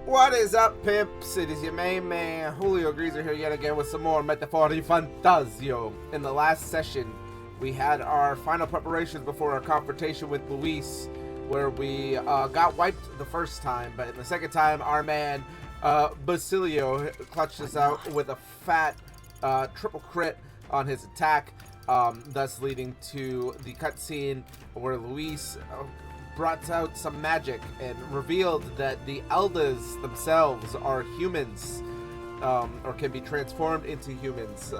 What is up, pimps? It is your main man, Julio Greaser here yet again with some more ReFantazio. In the last session, we had our final preparations before our confrontation with Luis, where we got wiped the first time, but in the second time, our man, Basilio, clutched us out with a fat triple crit on his attack, thus leading to the cutscene where Luis brought out some magic and revealed that the elders themselves are humans, or can be transformed into humans.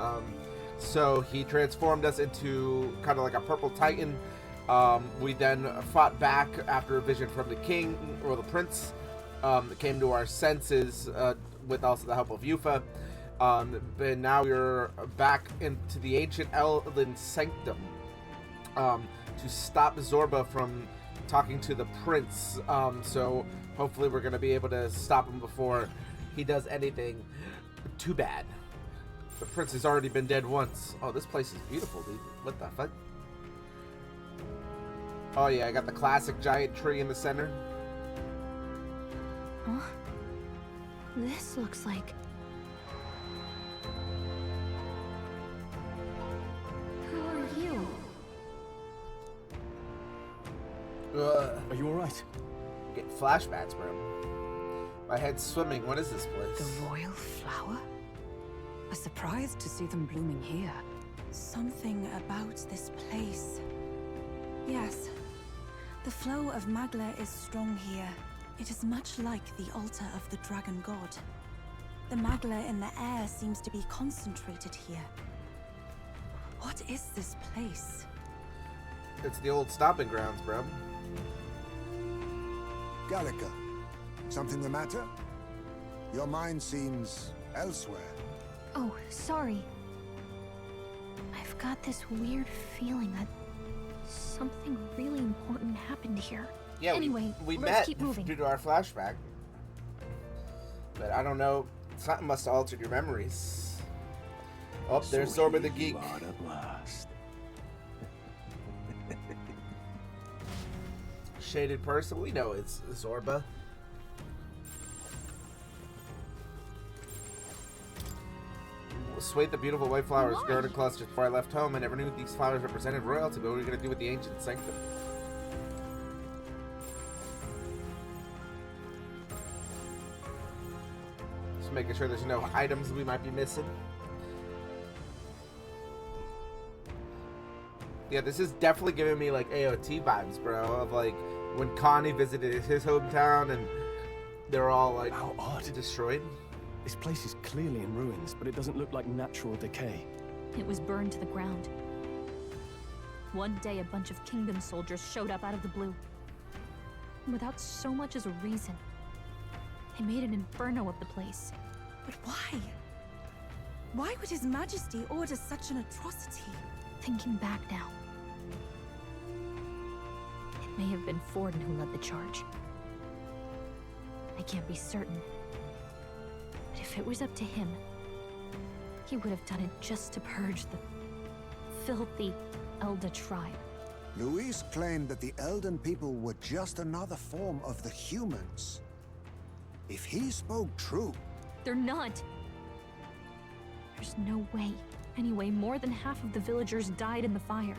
So he transformed us into kind of like a purple titan. We then fought back after a vision from the king, or the prince, came to our senses with also the help of Yufa. But now we're back into the ancient Elden Sanctum to stop Zorba from talking to the prince, so hopefully we're going to be able to stop him before he does anything too bad. The prince has already been dead once. Oh, this place is beautiful, dude. What the fuck? Oh yeah, I got the classic giant tree in the center. Huh? This looks like... Who are you? Are you alright? Get flashbacks, bro. My head's swimming. What is this place? The royal flower? A surprise to see them blooming here. Something about this place. Yes. The flow of Magla is strong here. It is much like the altar of the dragon god. The Magla in the air seems to be concentrated here. What is this place? It's the old stomping grounds, bro. Gallica, something the matter? Your mind seems elsewhere. Oh, sorry. I've got this weird feeling that something really important happened here. Yeah, anyway, we let's met keep moving. due to our flashback. But I don't know. Something must have altered your memories. Oh, there's Zorba the Geek. At last. Shaded person. We know it's Zorba. Swayed the beautiful white flowers grown in clusters. Before I left home, I never knew these flowers represented royalty, but what are we going to do with the ancient sanctum? Just making sure there's no items we might be missing. Yeah, this is definitely giving me like AOT vibes, bro, of like when Connie visited his hometown and they're all like How odd. destroyed. This place is clearly in ruins, but it doesn't look like natural decay. It was burned to the ground. One day, a bunch of kingdom soldiers showed up out of the blue. Without so much as a reason. They made an inferno of the place. But why? Why would His Majesty order such an atrocity? Thinking back now, it may have been Forden who led the charge. I can't be certain. But if it was up to him, he would have done it just to purge the filthy Elda tribe. Luis claimed that the Elden people were just another form of the humans. If he spoke true... They're not. There's no way. Anyway, more than half of the villagers died in the fire.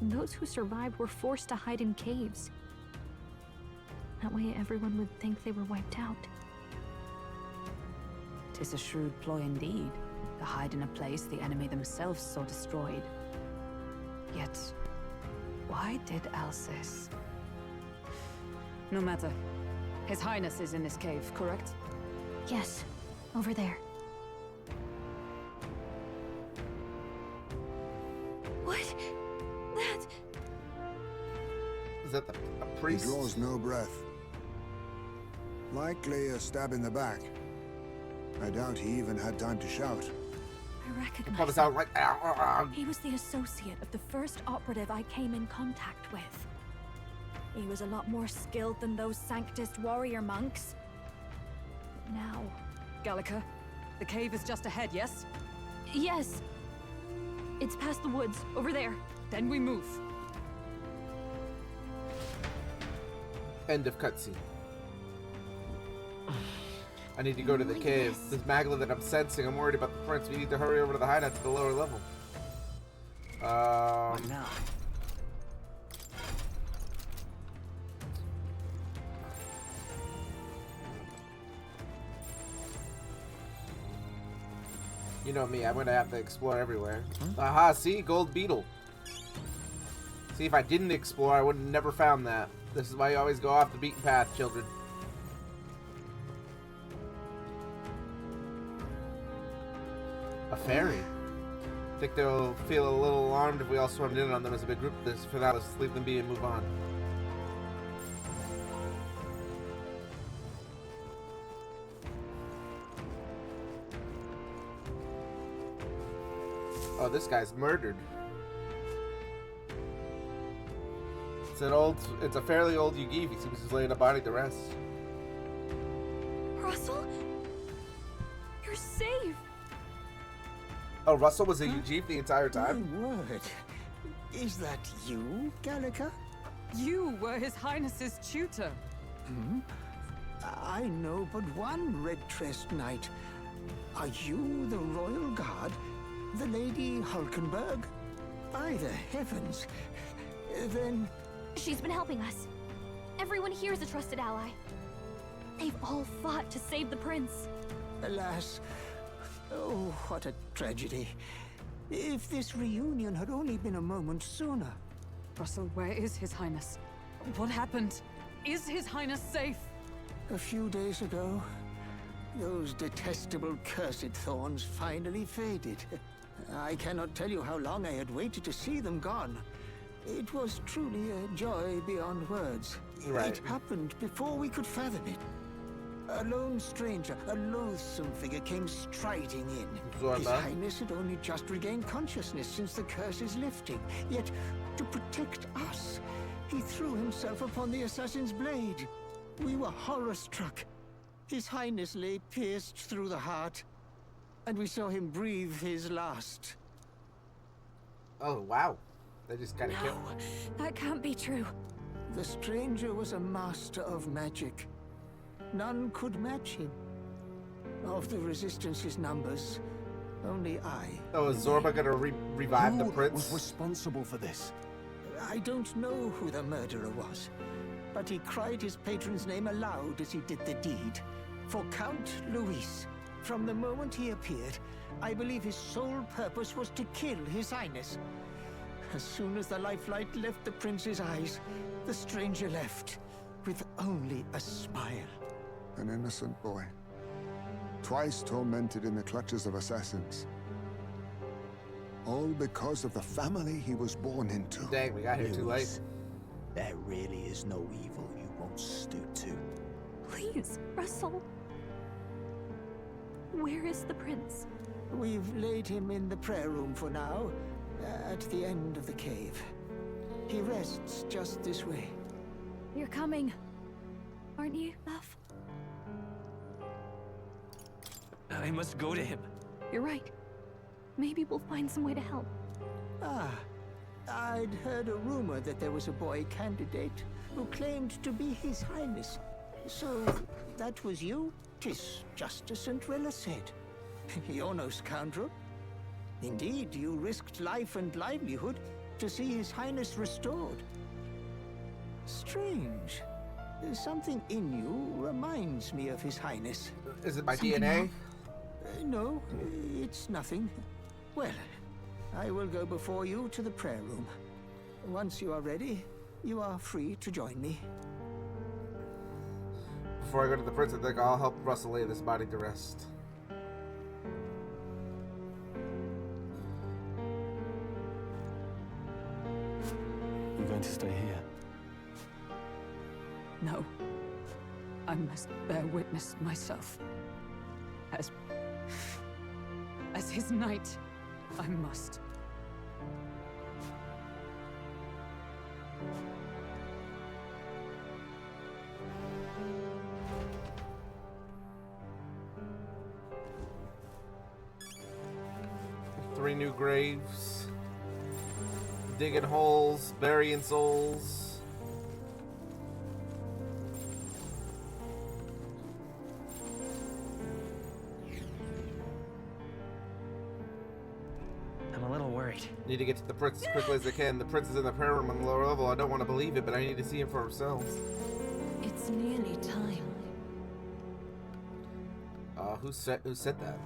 And those who survived were forced to hide in caves. That way everyone would think they were wiped out. 'Tis a shrewd ploy indeed, to hide in a place the enemy themselves saw destroyed. Yet, why did Alcest? No matter. His Highness is in this cave, correct? Yes, over there. What? That... Is that a He priest? draws no breath. Likely a stab in the back. I doubt he even had time to shout. I recognize Probably him. sound like... He was the associate of the first operative I came in contact with. He was a lot more skilled than those Sanctist warrior monks. But now... Gallica, the cave is just ahead, yes? Yes. It's past the woods, over there. Then we move. End of cutscene. I need to go to the cave. This Magla that I'm sensing, I'm worried about the prince. We need to hurry over to the hideout to the lower level. What now? You know me, I'm gonna have to explore everywhere. Aha, see? Gold beetle. See, if I didn't explore, I would have never found that. This is why you always go off the beaten path, children. A fairy. I think they'll feel a little alarmed if we all swarmed in on them as a big group. For now, let's leave them be and move on. Oh, this guy's murdered. It's a fairly old Yugiv. He seems to laying a body to rest. Russell? You're safe! Oh, Russell was a Yugiv the entire time? My word. Is that you, Gallica? You were His Highness's tutor. I know but one red-tressed knight. Are you the royal guard? The Lady Hulkenberg? By the heavens. Then... She's been helping us. Everyone here is a trusted ally. They've all fought to save the prince. Alas. Oh, what a tragedy. If this reunion had only been a moment sooner. Russell, where is His Highness? What happened? Is His Highness safe? A few days ago, those detestable cursed thorns finally faded. I cannot tell you how long I had waited to see them gone. It was truly a joy beyond words. Right. It happened before we could fathom it. A lone stranger, a loathsome figure came striding in. Zorba. His Highness had only just regained consciousness since the curse's lifting. Yet, to protect us, he threw himself upon the assassin's blade. We were horror-struck. His Highness lay pierced through the heart, and we saw him breathe his last. Oh, wow. They just kind of killed No, that can't be true. The stranger was a master of magic. None could match him. Of the Resistance's numbers, only I. Oh, is Zorba gonna revive the Who prince? was responsible for this? I don't know who the murderer was, but he cried his patron's name aloud as he did the deed. For Count Luis, from the moment he appeared, I believe his sole purpose was to kill His Highness. As soon as the lifelight left the prince's eyes, the stranger left, with only a smile. An innocent boy. Twice tormented in the clutches of assassins. All because of the family he was born into. Dang, we got here too late. Lewis, there really is no evil you won't stoop to. Please, Russell. Where is the prince? We've laid him in the prayer room for now, at the end of the cave. He rests just this way. You're coming, aren't you, love? I must go to him. You're right. Maybe we'll find some way to help. Ah, I'd heard a rumor that there was a boy candidate who claimed to be His Highness. So, that was you? 'Tis just as Cinderella said. You're no scoundrel. Indeed, you risked life and livelihood to see His Highness restored. Strange. Something in you reminds me of His Highness. Is it my Something DNA? wrong? No, it's nothing. Well, I will go before you to the prayer room. Once you are ready, you are free to join me. Before I go to the prince, I think I'll help Russell lay this body to rest. You're going to stay here? No. I must bear witness myself. As his knight, I must. Three new graves. Digging holes, burying souls. Great. Need to get to the prince as quickly as I can. The prince is in the prayer room on the lower level. I don't want to believe it, but I need to see him for ourselves. It's nearly time. Who said that?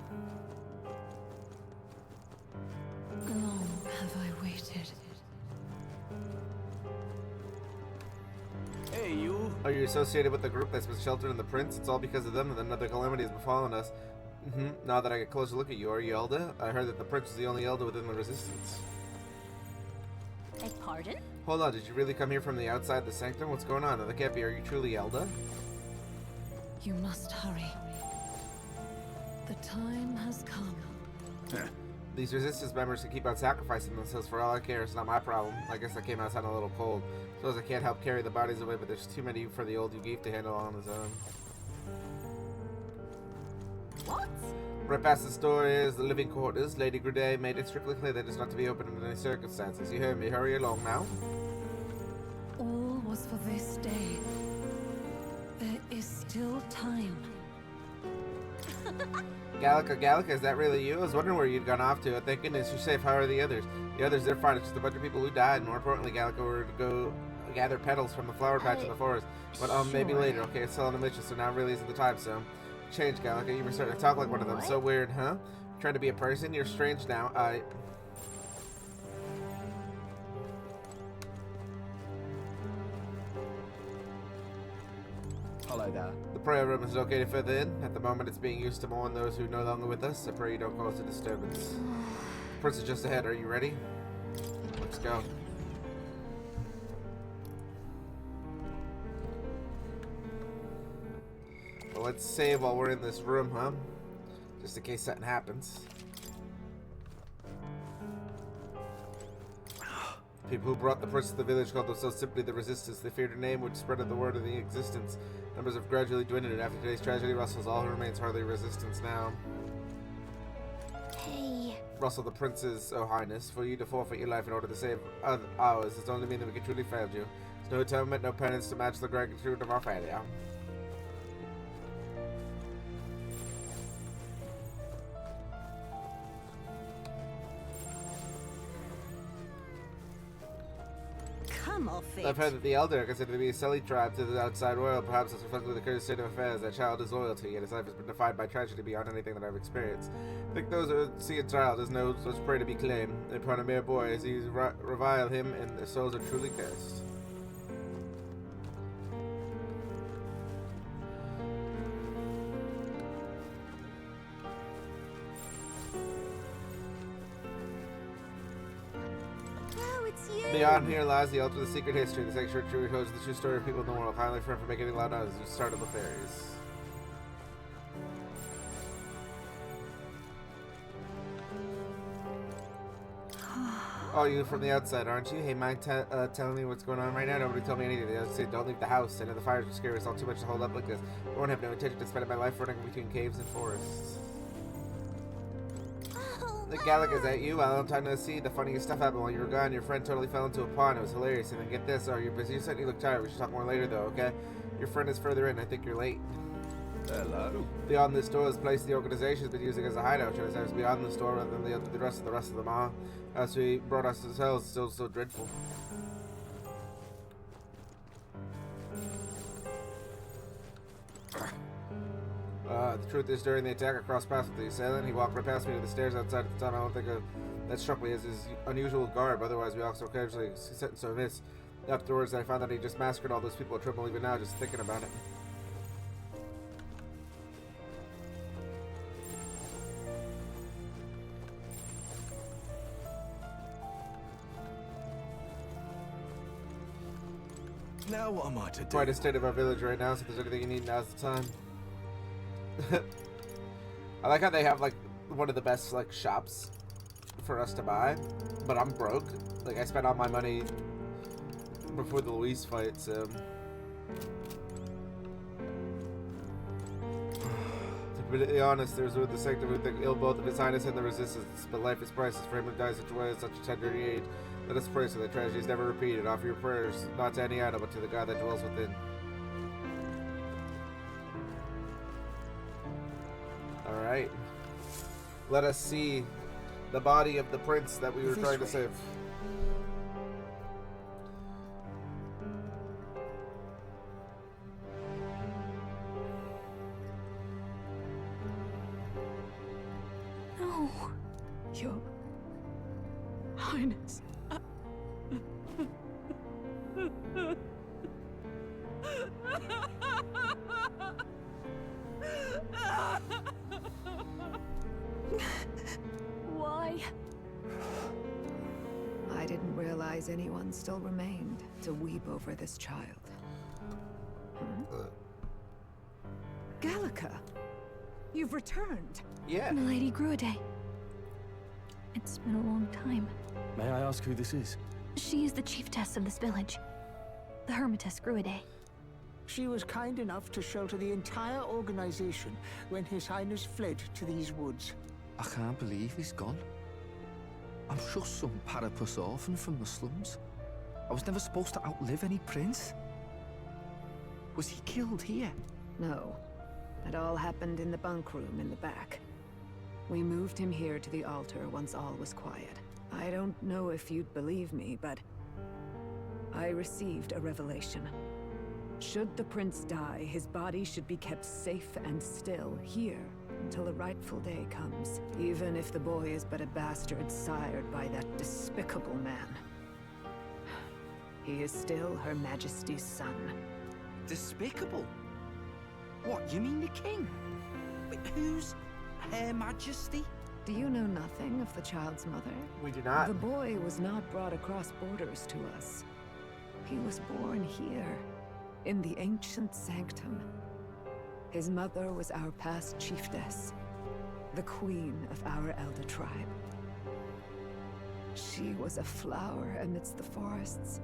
Long have I waited. Hey, you. Are you associated with the group that's been sheltered in the prince? It's all because of them that another calamity has befallen us. Now that I get a closer look at you, are you Elda? I heard that the prince is the only Elda within the resistance. Beg pardon? Hold on, did you really come here from the outside the sanctum? What's going on? No, that can't be. Are you truly Elda? You must hurry. The time has come. These resistance members can keep on sacrificing themselves. For all I care, it's not my problem. I guess I came outside a little cold. Suppose I can't help carry the bodies away, but there's too many for the old Yugif to handle on his own. What? Right past the store is the living quarters. Lady Grudet made it strictly clear that it's not to be opened under any circumstances. You heard me. Hurry along now. All was for this day. There is still time. Gallica, is that really you? I was wondering where you'd gone off to. Thank goodness you're safe. How are the others? The others, they're fine. It's just a bunch of people who died. More importantly, Gallica, we're to go gather petals from the flower patch in the forest. But maybe later, okay? It's still on a mission, so now really isn't the time, so... Change, Gallica. You were starting to talk like one of them. What? So weird, huh? Trying to be a person? You're strange now. Hello there. The prayer room is located further in. At the moment, it's being used to mourn those who are no longer with us. I pray you don't cause a disturbance. Prince is just ahead. Are you ready? Let's go. Well, let's save while we're in this room, huh? Just in case something happens. People who brought the prince to the village called themselves simply the Resistance. They feared her name would spread the word of the existence. Numbers have gradually dwindled, and after today's tragedy, Russell's all who remains hardly resistance now. Hey. Russell, the prince's, oh highness, for you to forfeit your life in order to save ours, it's only mean that we can truly failed you. There's no atonement, no penance to match the gratitude of our failure. Come off it. I've heard that the Elder are considered to be a silly tribe to the outside world. Perhaps it's reflected with the current state of affairs. That child is loyalty, yet his life has been defined by tragedy beyond anything that I've experienced. I think those who see a child as no such prey to be claimed. Upon a mere boy, as he revile him, and their souls are truly cursed. Beyond here lies the ultimate secret history. The sanctuary tree holds the true story of people in the world. Finally, friend for making it loud as you started the fairies. Oh, you from the outside, aren't you? Hey, mind telling me what's going on right now? Nobody told me anything. They just say don't leave the house. I know the fires are scary. It's all too much to hold up like this. I won't have no intention to spend my life running between caves and forests. The Gallic, is that you? Well, long time no see. The funniest stuff happened while you were gone. Your friend totally fell into a pond. It was hilarious. And then get this. Oh, you're busy. You said you look tired. We should talk more later, though, okay? Your friend is further in. I think you're late. Hello. Beyond this door is a place the organization has been using as a hideout. Should I say it's beyond this door rather than the rest of the mall. As we brought us to hell, it's still so dreadful. The truth is, during the attack, I crossed paths with the assailant. He walked right past me to the stairs outside at the time. I don't think that struck me as his unusual garb. Otherwise, we also occasionally sit so miss. Afterwards, I found that he just massacred all those people at Triple even now, just thinking about it. Now what am I to do? Quite a state of our village right now, so if there's anything you need, now's the time. I like how they have like one of the best like shops for us to buy, but I'm broke. Like I spent all my money before the Luis fight, so to be honest, there's with the sector who think ill both of his highness and the resistance, but life is priceless for him who dies such a way at such a tender age. Let us pray so that tragedy is never repeated. Offer your prayers not to any idol, but to the God that dwells within. Alright. Let us see the body of the prince that we were This trying to way. save. No. Your Highness. Why? I didn't realize anyone still remained to weep over this child. Gallica, you've returned. Yeah. Milady Gruaday. It's been a long time. May I ask who this is? She is the chiefess of this village. The Hermitess Gruaday. She was kind enough to shelter the entire organization when His Highness fled to these woods. I can't believe he's gone. I'm just some parapus orphan from the slums. I was never supposed to outlive any prince. Was he killed here? No, it all happened in the bunk room in the back. We moved him here to the altar once all was quiet. I don't know if you'd believe me, but I received a revelation. Should the prince die, his body should be kept safe and still here until the rightful day comes, even if the boy is but a bastard sired by that despicable man. He is still Her Majesty's son. Despicable? What, you mean the king? Wait, who's Her Majesty? Do you know nothing of the child's mother? We do not. The boy was not brought across borders to us. He was born here, in the ancient sanctum. His mother was our past chiefess, the queen of our elder tribe. She was a flower amidst the forests,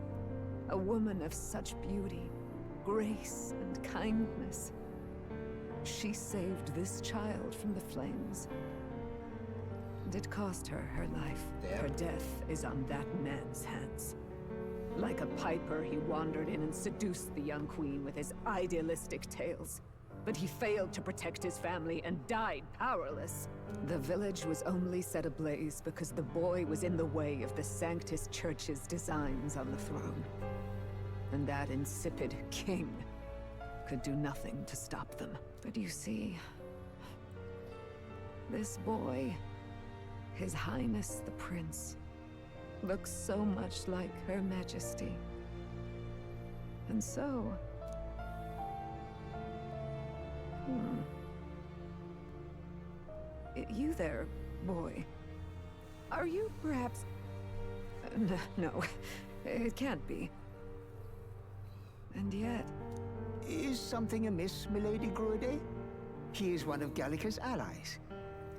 a woman of such beauty, grace, and kindness. She saved this child from the flames. And it cost her her life. Damn. Her death is on that man's hands. Like a piper, he wandered in and seduced the young queen with his idealistic tales. But he failed to protect his family and died powerless. The village was only set ablaze because the boy was in the way of the Sanctus Church's designs on the throne. And that insipid king could do nothing to stop them. But you see, this boy, His Highness the Prince, looks so much like Her Majesty. And so... You there, boy. Are you perhaps... No, it can't be. And yet... Is something amiss, Milady Gruaday? He is one of Gallica's allies.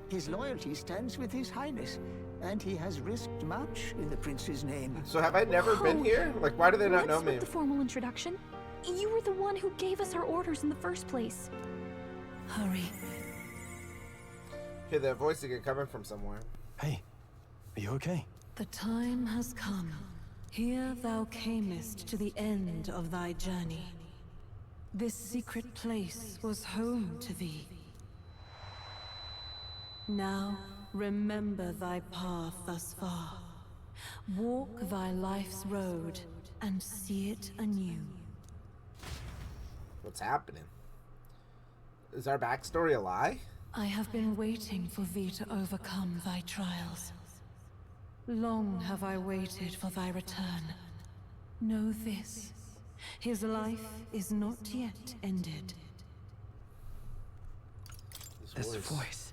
His loyalty stands with His Highness, and he has risked much in the prince's name. So have I never been Oh, here? Like, why do they not know What's me? with the formal introduction? You were the one who gave us our orders in the first place. Hurry. Hear that voice again coming from somewhere. Hey, are you okay? The time has come. Here thou camest to the end of thy journey. This secret place was home to thee. Now, remember thy path thus far. Walk thy life's road and see it anew. What's happening? Is our backstory a lie? I have been waiting for thee to overcome thy trials. Long have I waited for thy return. Know this, his life is not yet ended. This voice.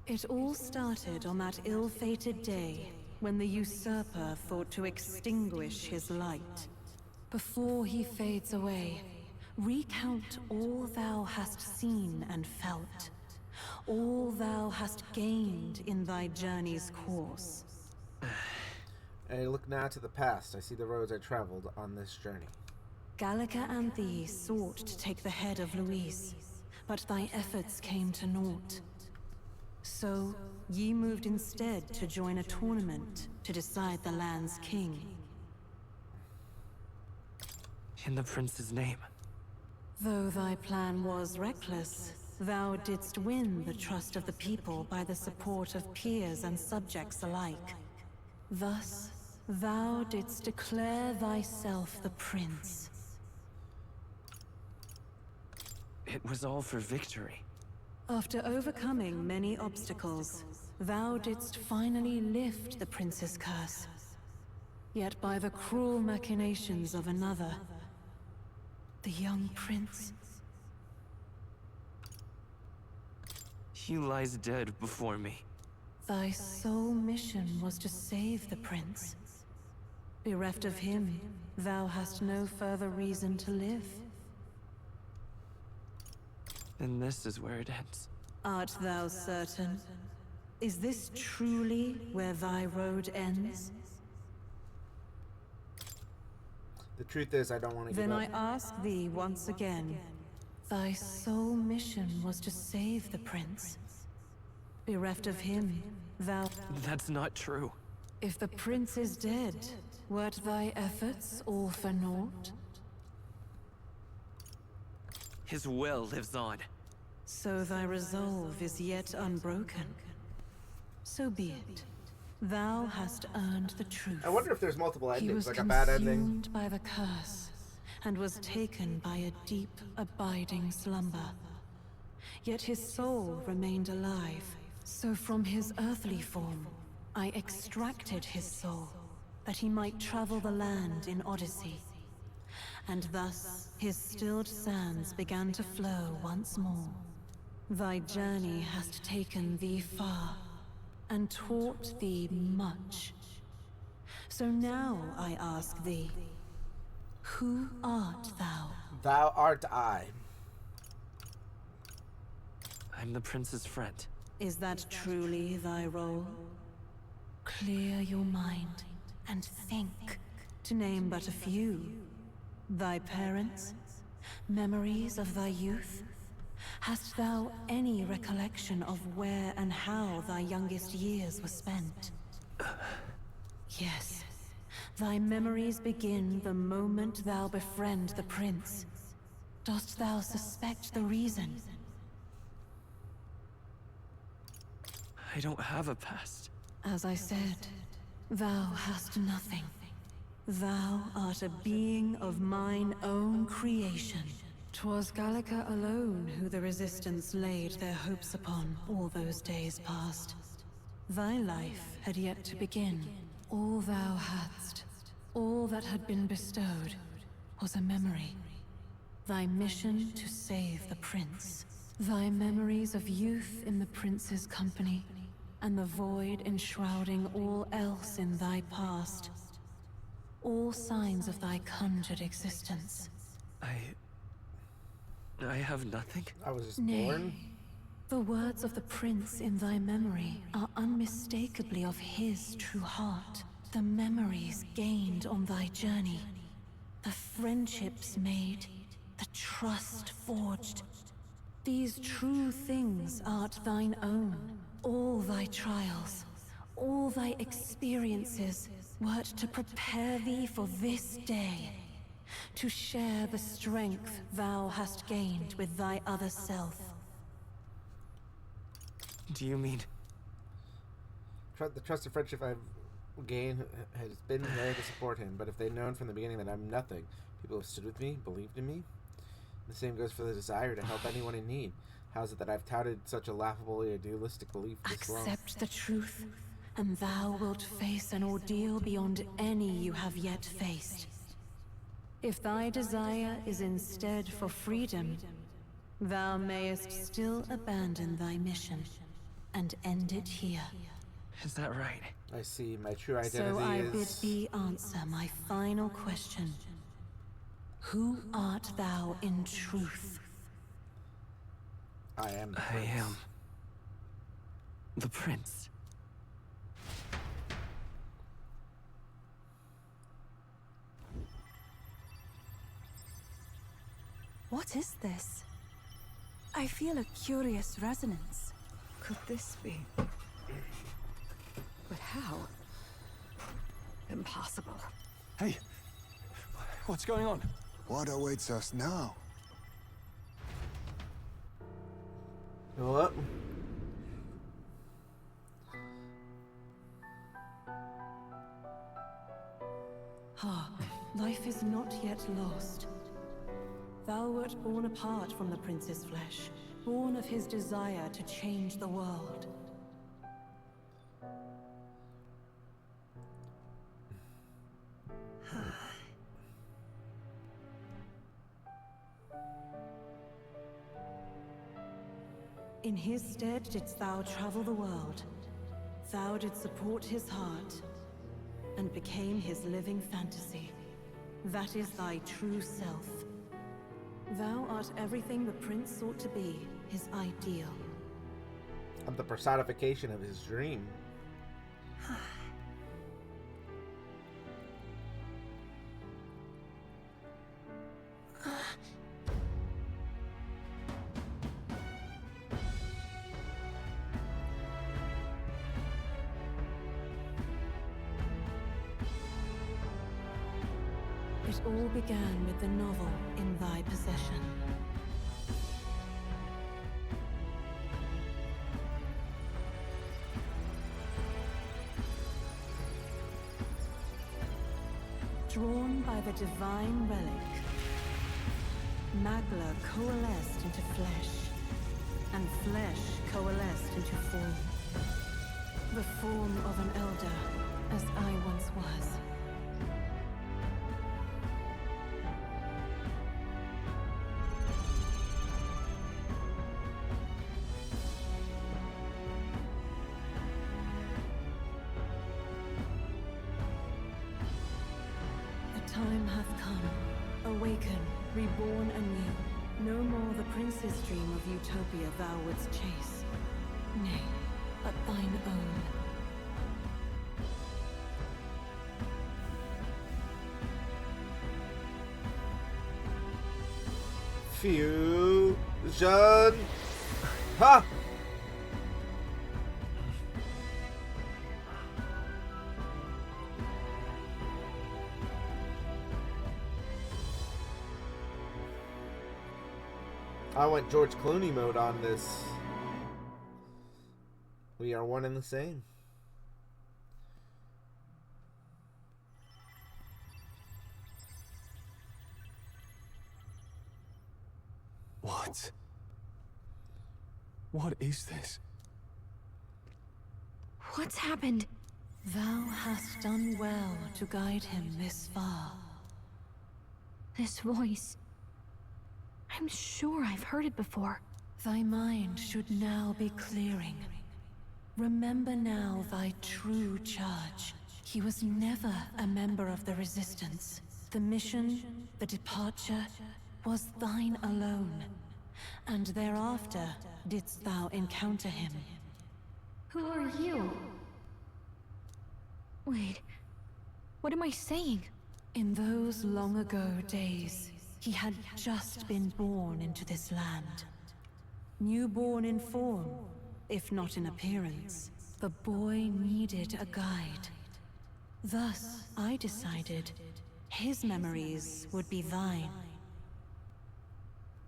It all started on that ill-fated day when the usurper thought to extinguish his light. Before he fades away, recount all thou hast seen and felt, all thou hast gained in thy journey's course. I look now to the past. I see the roads I traveled on this journey. Gallica and thee sought to take the head of Louise, but thy efforts came to naught. So, ye moved instead to join a tournament to decide the land's king. In the prince's name. Though thy plan was reckless, thou didst win the trust of the people by the support of peers and subjects alike. Thus, thou didst declare thyself the prince. It was all for victory. After overcoming many obstacles, thou didst finally lift the prince's curse. Yet by the cruel machinations of another, the young prince... He lies dead before me. Thy sole mission was to save the prince. Bereft of him, thou hast no further reason to live. And this is where it ends. Art thou certain? Is this truly where thy road ends? The truth is, I don't want to give Then up. I ask thee once again. Thy sole mission was to save the prince. Bereft of him, thou... That's not true. If the prince is dead, wert thy efforts all for naught? His will lives on. So thy resolve is yet unbroken. So be it. Thou hast earned the truth. I wonder if there's multiple He endings, was like a bad ending. consumed by the curse, and was taken by a deep, abiding slumber. Yet his soul remained alive. So from his earthly form, I extracted his soul, that he might travel the land in Odyssey. And thus, his stilled sands began to flow once more. Thy journey hast taken thee far, and taught thee much. So now I ask thee, who art thou? Thou art I. I'm the prince's friend. Is that truly thy role? Clear your mind and think, to name but a few. Thy parents? Memories of thy youth? Hast thou any recollection of where and how thy youngest years were spent? Yes. Thy memories begin the moment thou befriend the prince. Dost thou suspect the reason? I don't have a past. As I said, thou hast nothing. Thou art a being of mine own creation. 'Twas Gallica alone who the Resistance laid their hopes upon all those days past. Thy life had yet to begin. All thou hadst, all that had been bestowed, was a memory. Thy mission to save the prince. Thy memories of youth in the prince's company, and the void enshrouding all else in thy past. All signs of thy conjured existence. I have nothing. I was just Nay, born. the words of the prince in thy memory are unmistakably of his true heart. The memories gained on thy journey, the friendships made, the trust forged. These true things art thine own. All thy trials, all thy experiences, wert to prepare thee for this day. To share the strength thou hast gained with thy other self. Do you mean... The trust and friendship I've gained has been there to support him, but if they'd known from the beginning that I'm nothing, people have stood with me, believed in me. The same goes for the desire to help anyone in need. How is it that I've touted such a laughably idealistic belief this long? Accept the truth, and thou wilt face an ordeal beyond any you have yet faced. If thy desire is instead for freedom, thou mayest still abandon thy mission and end it here. Is that right? I see. My true identity So I bid is... thee answer my final question. Who art thou in truth? I am the I prince. am... the prince. What is this? I feel a curious resonance. Could this be? But how? Impossible. Hey! What's going on? What awaits us now? What? Ah, life is not yet lost. Thou wert born apart from the prince's flesh, born of his desire to change the world. In his stead didst thou travel the world. Thou didst support his heart, and became his living fantasy. That is thy true self. Thou art everything the prince sought to be, his ideal. I'm the personification of his dream. It all began with the novel in thy possession. Drawn by the divine relic, Magla coalesced into flesh, and flesh coalesced into form. The form of an elder, as I once was. Time hath come. Awaken, reborn anew. No more the prince's dream of utopia thou wouldst chase. Nay, but thine own. Fusion. Ha! I went George Clooney mode on this. We are one and the same. What? What is this? What's happened? Thou hast done well to guide him this far. This voice. I'm sure I've heard it before. Thy mind should now be clearing. Remember now thy true charge. He was never a member of the Resistance. The mission, the departure, was thine alone. And thereafter didst thou encounter him. Who are you? Wait, what am I saying? In those long ago days, he had just been born into this land. Newborn in form, if not in appearance, the boy needed a guide. Thus, I decided his memories would be thine.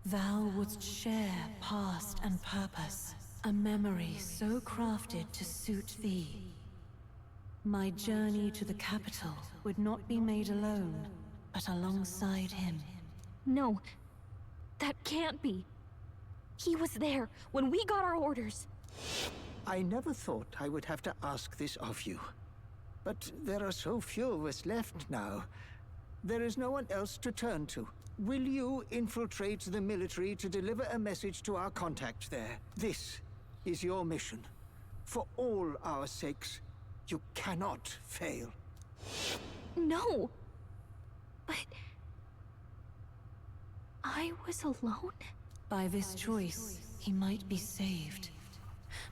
Thou wouldst share past and purpose, a memory so crafted to suit thee. My journey to the capital would not be made alone, but alongside him. No, that can't be. He was there when we got our orders. I never thought I would have to ask this of you. But there are so few of us left now. There is no one else to turn to. Will you infiltrate the military to deliver a message to our contact there? This is your mission. For all our sakes, you cannot fail. No. But I was alone? By this choice, he might be saved.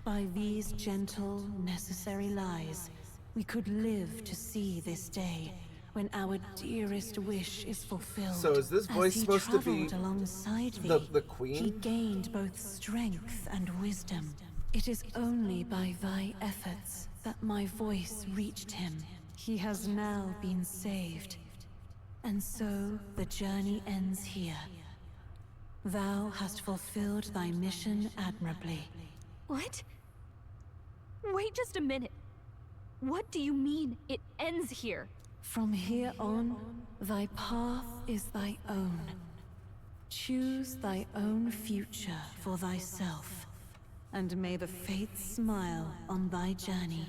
By these gentle, necessary lies, we could live to see this day when our dearest wish is fulfilled. So is this voice supposed to be alongside the queen? He gained both strength and wisdom. It is only by thy efforts that my voice reached him. He has now been saved. And so the journey ends here. Thou hast fulfilled thy mission admirably. What? Wait just a minute. What do you mean it ends here? From here on, thy path is thy own. Choose thy own future for thyself, and may the fates smile on thy journey.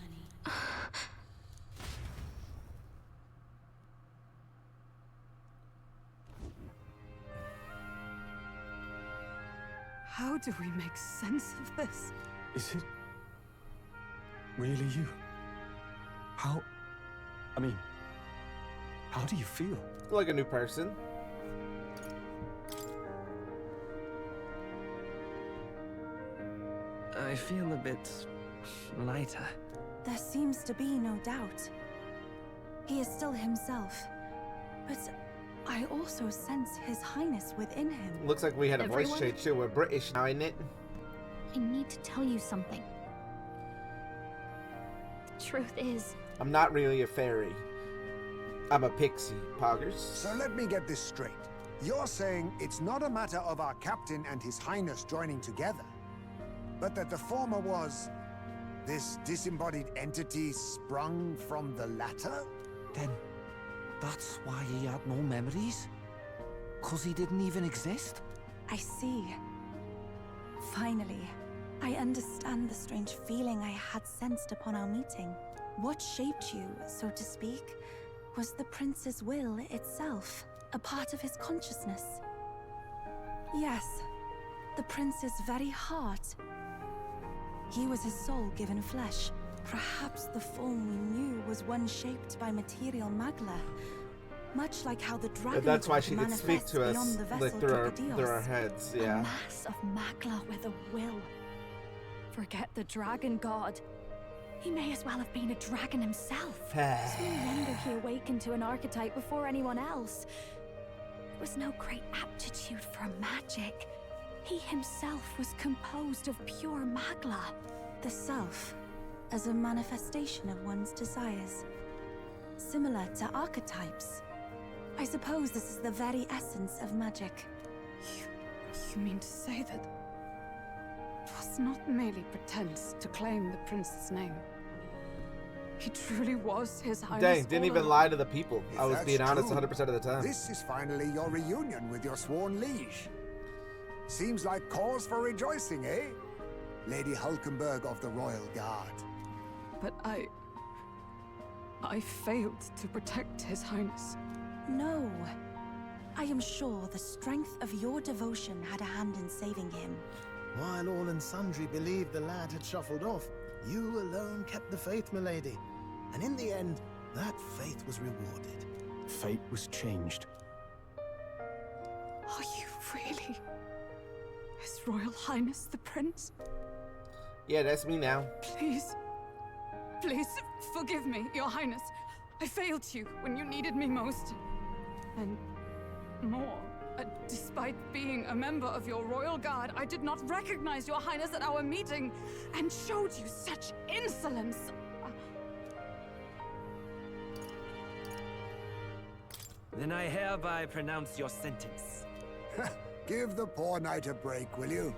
How do we make sense of this? Is it really you? How do you feel? Like a new person. I feel a bit lighter. There seems to be no doubt. He is still himself, but I also sense His Highness within him. Looks like we had a voice Everyone? change too. We're British now, ain't it? I need to tell you something. The truth is, I'm not really a fairy. I'm a pixie, Poggers. So let me get this straight. You're saying it's not a matter of our captain and His Highness joining together, but that the former was this disembodied entity sprung from the latter? Then that's why he had no memories? 'Cause he didn't even exist? I see. Finally, I understand the strange feeling I had sensed upon our meeting. What shaped you, so to speak, was the prince's will itself, a part of his consciousness. Yes, the prince's very heart. He was his soul given flesh. Perhaps the form we knew was one shaped by material magla, much like how the dragon But that's why god she could speak manifests to us beyond the vessel like through our Dracodios. heads. a Yeah. mass of magla with a will. Forget the dragon god. He may as well have been a dragon himself. It's no wonder he awakened to an archetype before anyone else. There was no great aptitude for magic. He himself was composed of pure magla. The self, as a manifestation of one's desires. Similar to archetypes. I suppose this is the very essence of magic. You mean to say that it was not merely pretense to claim the prince's name? He truly was His Highness. Dang, didn't all even along. lie to the people. If I was that's being honest true, 100% of the time. This is finally your reunion with your sworn liege. Seems like cause for rejoicing, eh? Lady Hulkenberg of the Royal Guard. But I failed to protect His Highness. No. I am sure the strength of your devotion had a hand in saving him. While all and sundry believed the lad had shuffled off, you alone kept the faith, milady. And in the end, that faith was rewarded. Fate was changed. Are you really His Royal Highness the Prince? Yeah, that's me now. Please, please forgive me, Your Highness. I failed you when you needed me most. And more, despite being a member of your royal guard, I did not recognize Your Highness at our meeting and showed you such insolence. Then I hereby pronounce your sentence. Give the poor knight a break, will you?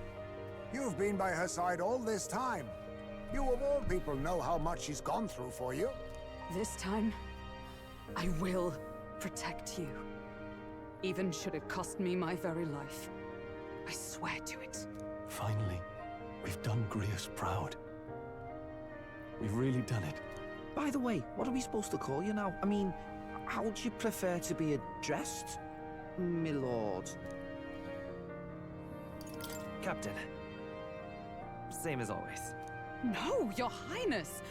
You've been by her side all this time. You of all people know how much she's gone through for you. This time, I will protect you. Even should it cost me my very life. I swear to it. Finally, we've done Grius proud. We've really done it. By the way, what are we supposed to call you now? I mean, how would you prefer to be addressed, my lord? Captain. Same as always. No, Your Highness!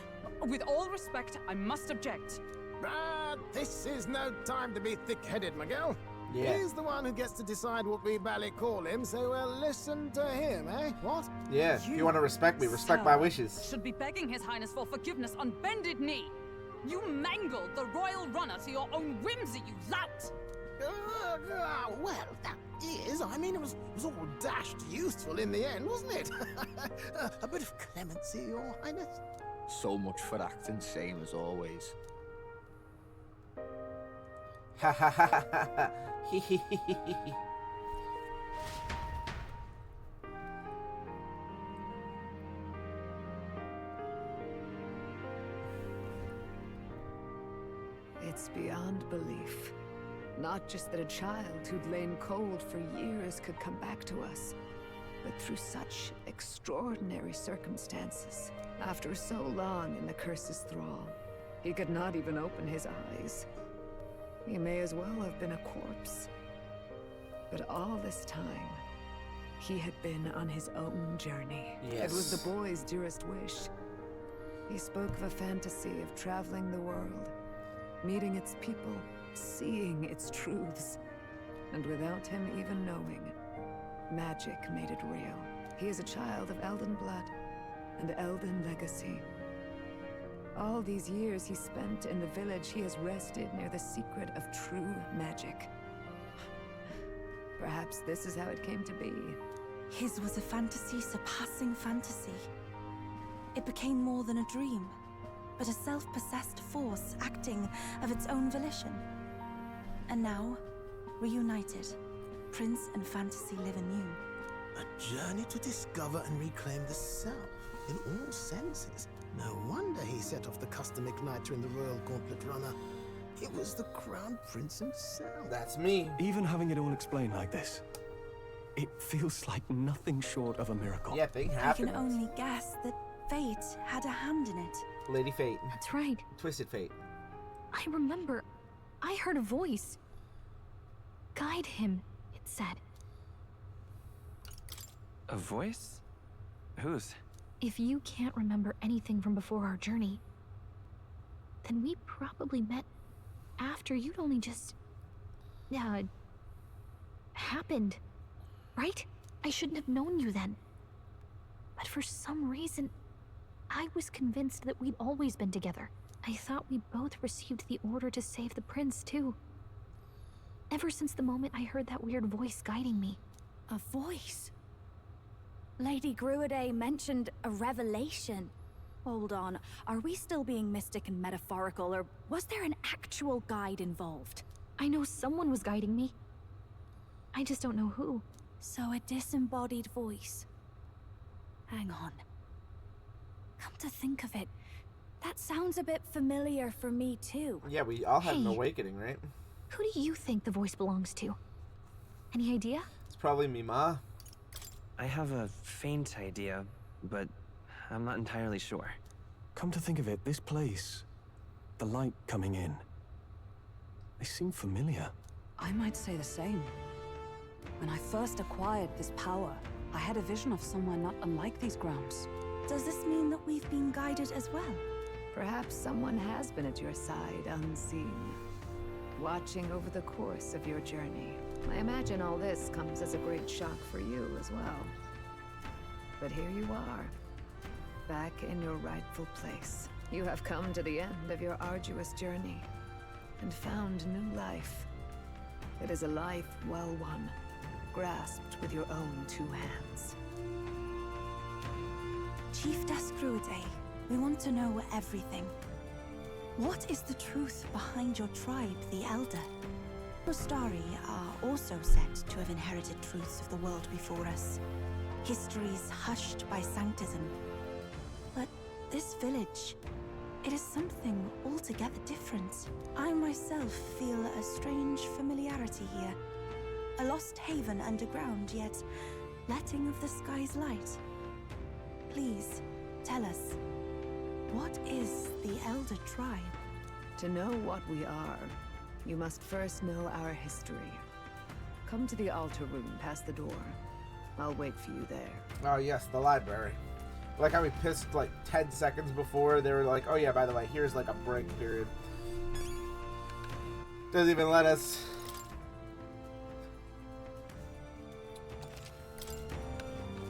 With all respect, I must object. But this is no time to be thick-headed, Miguel. Yeah. He's the one who gets to decide what we bally call him, so we'll listen to him, eh? What? Yeah, if you want to respect me, respect my wishes. Should be begging His Highness for forgiveness on bended knee. You mangled the royal runner to your own whimsy, you lout! Well, that is. I mean, it was all dashed useful in the end, wasn't it? A bit of clemency, Your Highness. So much for acting same as always. Ha ha ha ha ha. It's beyond belief. Not just that a child who'd lain cold for years could come back to us, but through such extraordinary circumstances. After so long in the curse's thrall, he could not even open his eyes. He may as well have been a corpse. But all this time, he had been on his own journey. Yes. It was the boy's dearest wish. He spoke of a fantasy of traveling the world, meeting its people, seeing its truths. And without him even knowing, magic made it real. He is a child of Elden blood and Elden legacy. All these years he spent in the village, he has rested near the secret of true magic. Perhaps this is how it came to be. His was a fantasy surpassing fantasy. It became more than a dream, but a self-possessed force acting of its own volition. And now, reunited, Prince and fantasy live anew. A journey to discover and reclaim the self, in all senses. No wonder he set off the custom igniter in the Royal Gauntlet Runner. It was the Crown Prince himself. That's me. Even having it all explained like this, it feels like nothing short of a miracle. Yeah, thing I happened. can only guess that fate had a hand in it. Lady Fate. That's right. Twisted Fate. I remember. I heard a voice. Guide him, it said. A voice? Whose? If you can't remember anything from before our journey, then we probably met after you'd only just... happened. Right? I shouldn't have known you then. But for some reason, I was convinced that we'd always been together. I thought we both received the order to save the prince, too. Ever since the moment I heard that weird voice guiding me. A voice? Lady Gruaday mentioned a revelation. Hold on, are we still being mystic and metaphorical, or was there an actual guide involved? I know someone was guiding me. I just don't know who. So a disembodied voice. Hang on. Come to think of it, that sounds a bit familiar for me too. Yeah, we all had an Hey. awakening, right? Who do you think the voice belongs to? Any idea? It's probably Mima. I have a faint idea, but I'm not entirely sure. Come to think of it, this place, the light coming in, they seem familiar. I might say the same. When I first acquired this power, I had a vision of somewhere not unlike these grounds. Does this mean that we've been guided as well? Perhaps someone has been at your side unseen, watching over the course of your journey. I imagine all this comes as a great shock for you as well. But here you are, back in your rightful place. You have come to the end of your arduous journey and found new life. It is a life well won, grasped with your own two hands. Chief Descruiday, we want to know everything. What is the truth behind your tribe, the Elder? Rostari are also said to have inherited truths of the world before us. Histories hushed by sanctism. But this village, it is something altogether different. I myself feel a strange familiarity here. A lost haven underground, yet letting of the sky's light. Please, tell us, what is the Elder Tribe? To know what we are, you must first know our history. Come to the altar room past the door. I'll wait for you there. Oh yes, the library. Like how we pissed like 10 seconds before, they were like, oh yeah, by the way, here's like a break period. Doesn't even let us.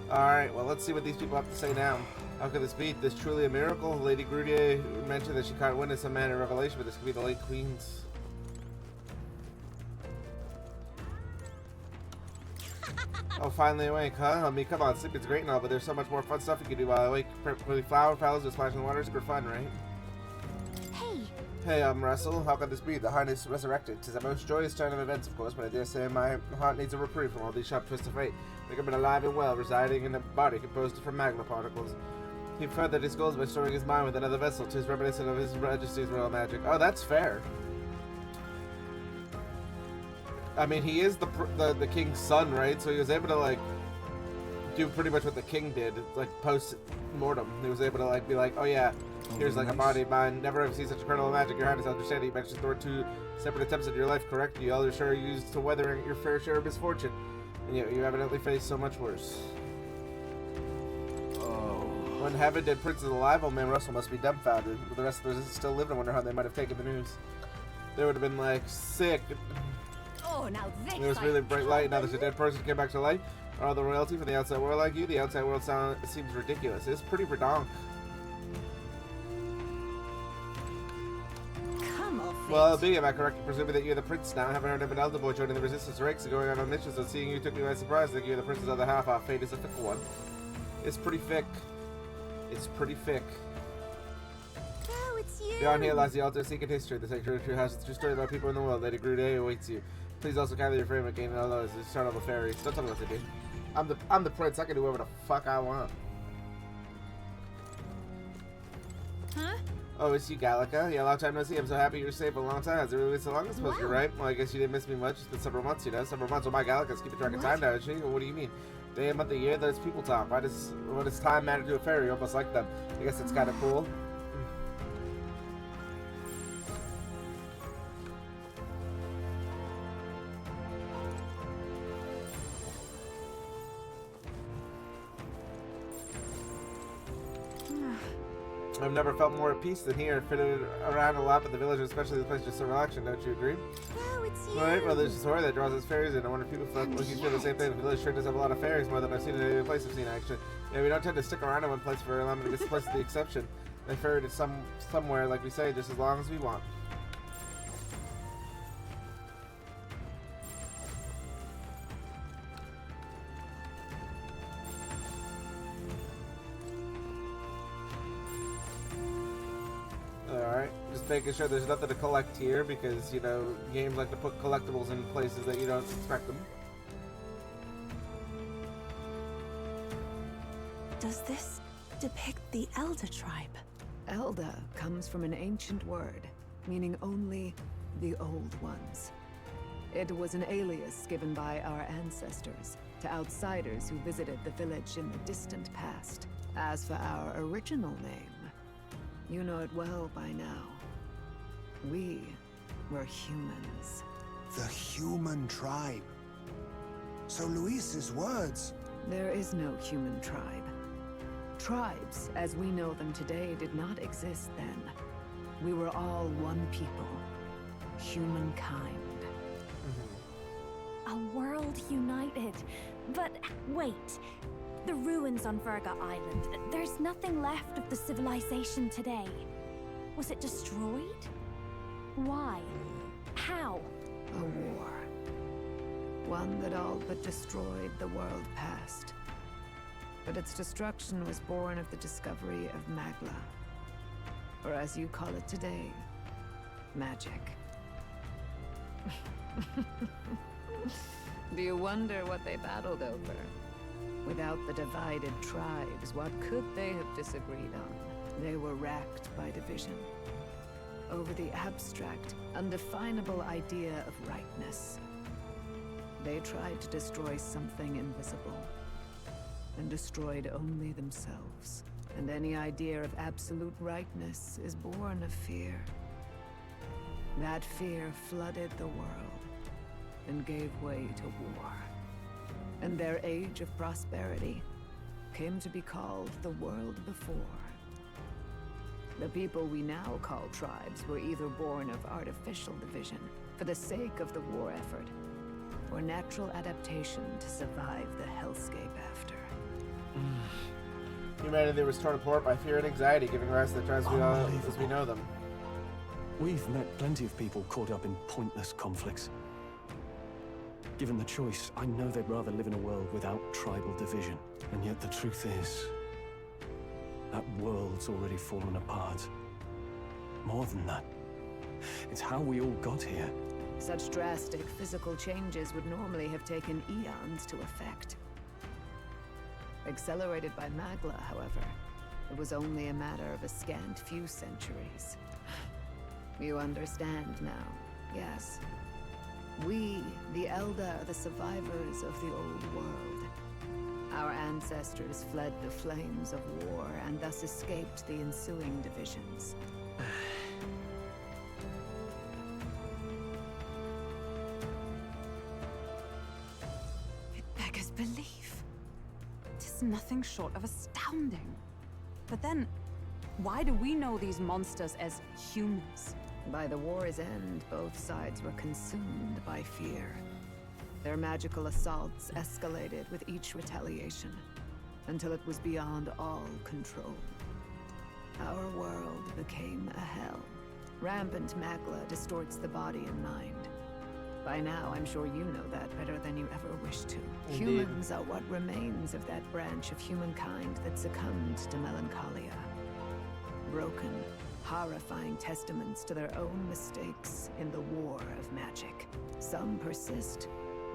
Alright, well let's see what these people have to say now. How could this be? This truly a miracle? Lady Grudier mentioned that she caught wind of some man in Revelation, but this could be the late Queen's. Oh, finally awake, huh? I mean, come on, sleeping's great and all, but there's so much more fun stuff you can do while awake. Pretty flower fellows with splashing water is good fun, right? Hey! Hey, Russell, how could this be? The Highness resurrected. 'Tis a most joyous turn of events, of course, but I dare say my heart needs a reprieve from all these sharp twists of fate. Think I've been alive and well, residing in a body composed from magma particles. He furthered his goals by storing his mind with another vessel, 'tis reminiscent of his Majesty's royal magic. Oh, that's fair. I mean, he is the king's son, right? So he was able to like do pretty much what the king did, like post mortem. He was able to like be like, oh yeah, here's like a body of mine. Never ever seen such incredible magic. Your Highness, understand. You mentioned there were 2 separate attempts at your life, correct? You elders sure used to weather your fair share of misfortune, and you evidently faced so much worse. Oh. When heaven did princes alive, old man Russell must be dumbfounded. But the rest of the resistance still lived. I wonder how they might have taken the news. They would have been like sick. Oh, now this. It was really bright light. Now there's a dead person came back to life. All the royalty from the outside world like you. The outside world seems ridiculous. It's pretty redonk. Come off it. Well, being am I correct in presuming that you're the prince now? I haven't heard of an elder boy joining the resistance ranks and going on missions, so seeing you took me by surprise. I think you're the prince's other half. Our fate is a fickle one. It's pretty thick. It's pretty thick. Oh, it's you. Beyond here lies the altar of secret history. The sacred true house. It's a true story about people in the world. Lady Grude awaits you. Please also kindly refrain from gaining all those. Just start all the fairies. Don't tell me what to do. I'm the prince. I can do whatever the fuck I want. Huh? Oh, it's you, Gallica. Yeah, long time no see. I'm so happy you're safe. A long time. Has it really been so long? I suppose you're right. Well, I guess you didn't miss me much. It's been several months, you know. Several months. Oh, my Gallica's keeping track of time now, isn't she? Well, what do you mean? Day, month, a year, those people talk. What does time matter to a fairy? Almost like them. I guess it's kind of cool. I've never felt more at peace than here, fitted around a lot in the village, especially the place just so relaxing, don't you agree? Oh, it's you. Right, well, there's a story that draws us fairies in. I wonder if people feel the same thing. The village sure does have a lot of fairies, more than I've seen in any other place I've seen, actually. Yeah, we don't tend to stick around in one place for very long, but this place is the exception. They ferried it somewhere, like we say, just as long as we want. Alright, just making sure there's nothing to collect here because, you know, games like to put collectibles in places that you don't expect them. Does this depict the Elder tribe? Elder comes from an ancient word, meaning only the old ones. It was an alias given by our ancestors to outsiders who visited the village in the distant past. As for our original name, you know it well by now. We were humans. The human tribe. So Luis's words... There is no human tribe. Tribes, as we know them today, did not exist then. We were all one people. Humankind. A world united. But wait. The ruins on Virga Island. There's nothing left of the civilization today. Was it destroyed? Why? How? A war. One that all but destroyed the world past. But its destruction was born of the discovery of Magla. Or as you call it today, magic. Do you wonder what they battled over? Without the divided tribes, what could they have disagreed on? They were racked by division. Over the abstract, undefinable idea of rightness. They tried to destroy something invisible, and destroyed only themselves. And any idea of absolute rightness is born of fear. That fear flooded the world, and gave way to war. And their age of prosperity came to be called the world before. The people we now call tribes were either born of artificial division for the sake of the war effort, or natural adaptation to survive the hellscape after. Humanity was torn apart by fear and anxiety, giving rise to the tribes as we know them. We've met plenty of people caught up in pointless conflicts. Given the choice, I know they'd rather live in a world without tribal division. And yet the truth is, that world's already fallen apart. More than that, it's how we all got here. Such drastic physical changes would normally have taken eons to effect. Accelerated by Magla, however, it was only a matter of a scant few centuries. You understand now, yes? We, the Elder, are the survivors of the old world. Our ancestors fled the flames of war and thus escaped the ensuing divisions. It beggars belief. It is nothing short of astounding. But then, why do we know these monsters as humans? By the war's end, both sides were consumed by fear. Their magical assaults escalated with each retaliation, until it was beyond all control. Our world became a hell. Rampant magla distorts the body and mind. By now, I'm sure you know that better than you ever wished to. Indeed. Humans are what remains of that branch of humankind that succumbed to melancholia. Broken, horrifying testaments to their own mistakes in the war of magic. Some persist,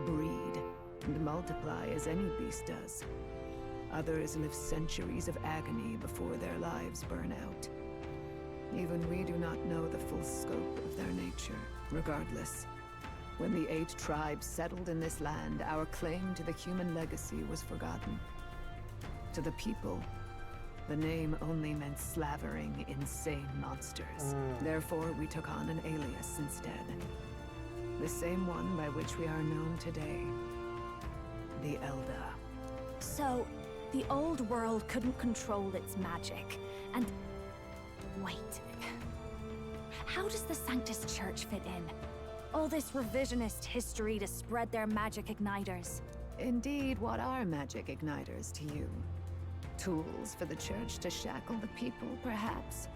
breed, and multiply as any beast does. Others live centuries of agony before their lives burn out. Even we do not know the full scope of their nature. Regardless, when the 8 tribes settled in this land, our claim to the human legacy was forgotten. To the people, the name only meant slavering, insane monsters. Therefore, we took on an alias instead. The same one by which we are known today. The Elder. So, the old world couldn't control its magic, and... Wait. How does the Sanctus Church fit in? All this revisionist history to spread their magic igniters. Indeed, what are magic igniters to you? Tools for the Church to shackle the people, perhaps?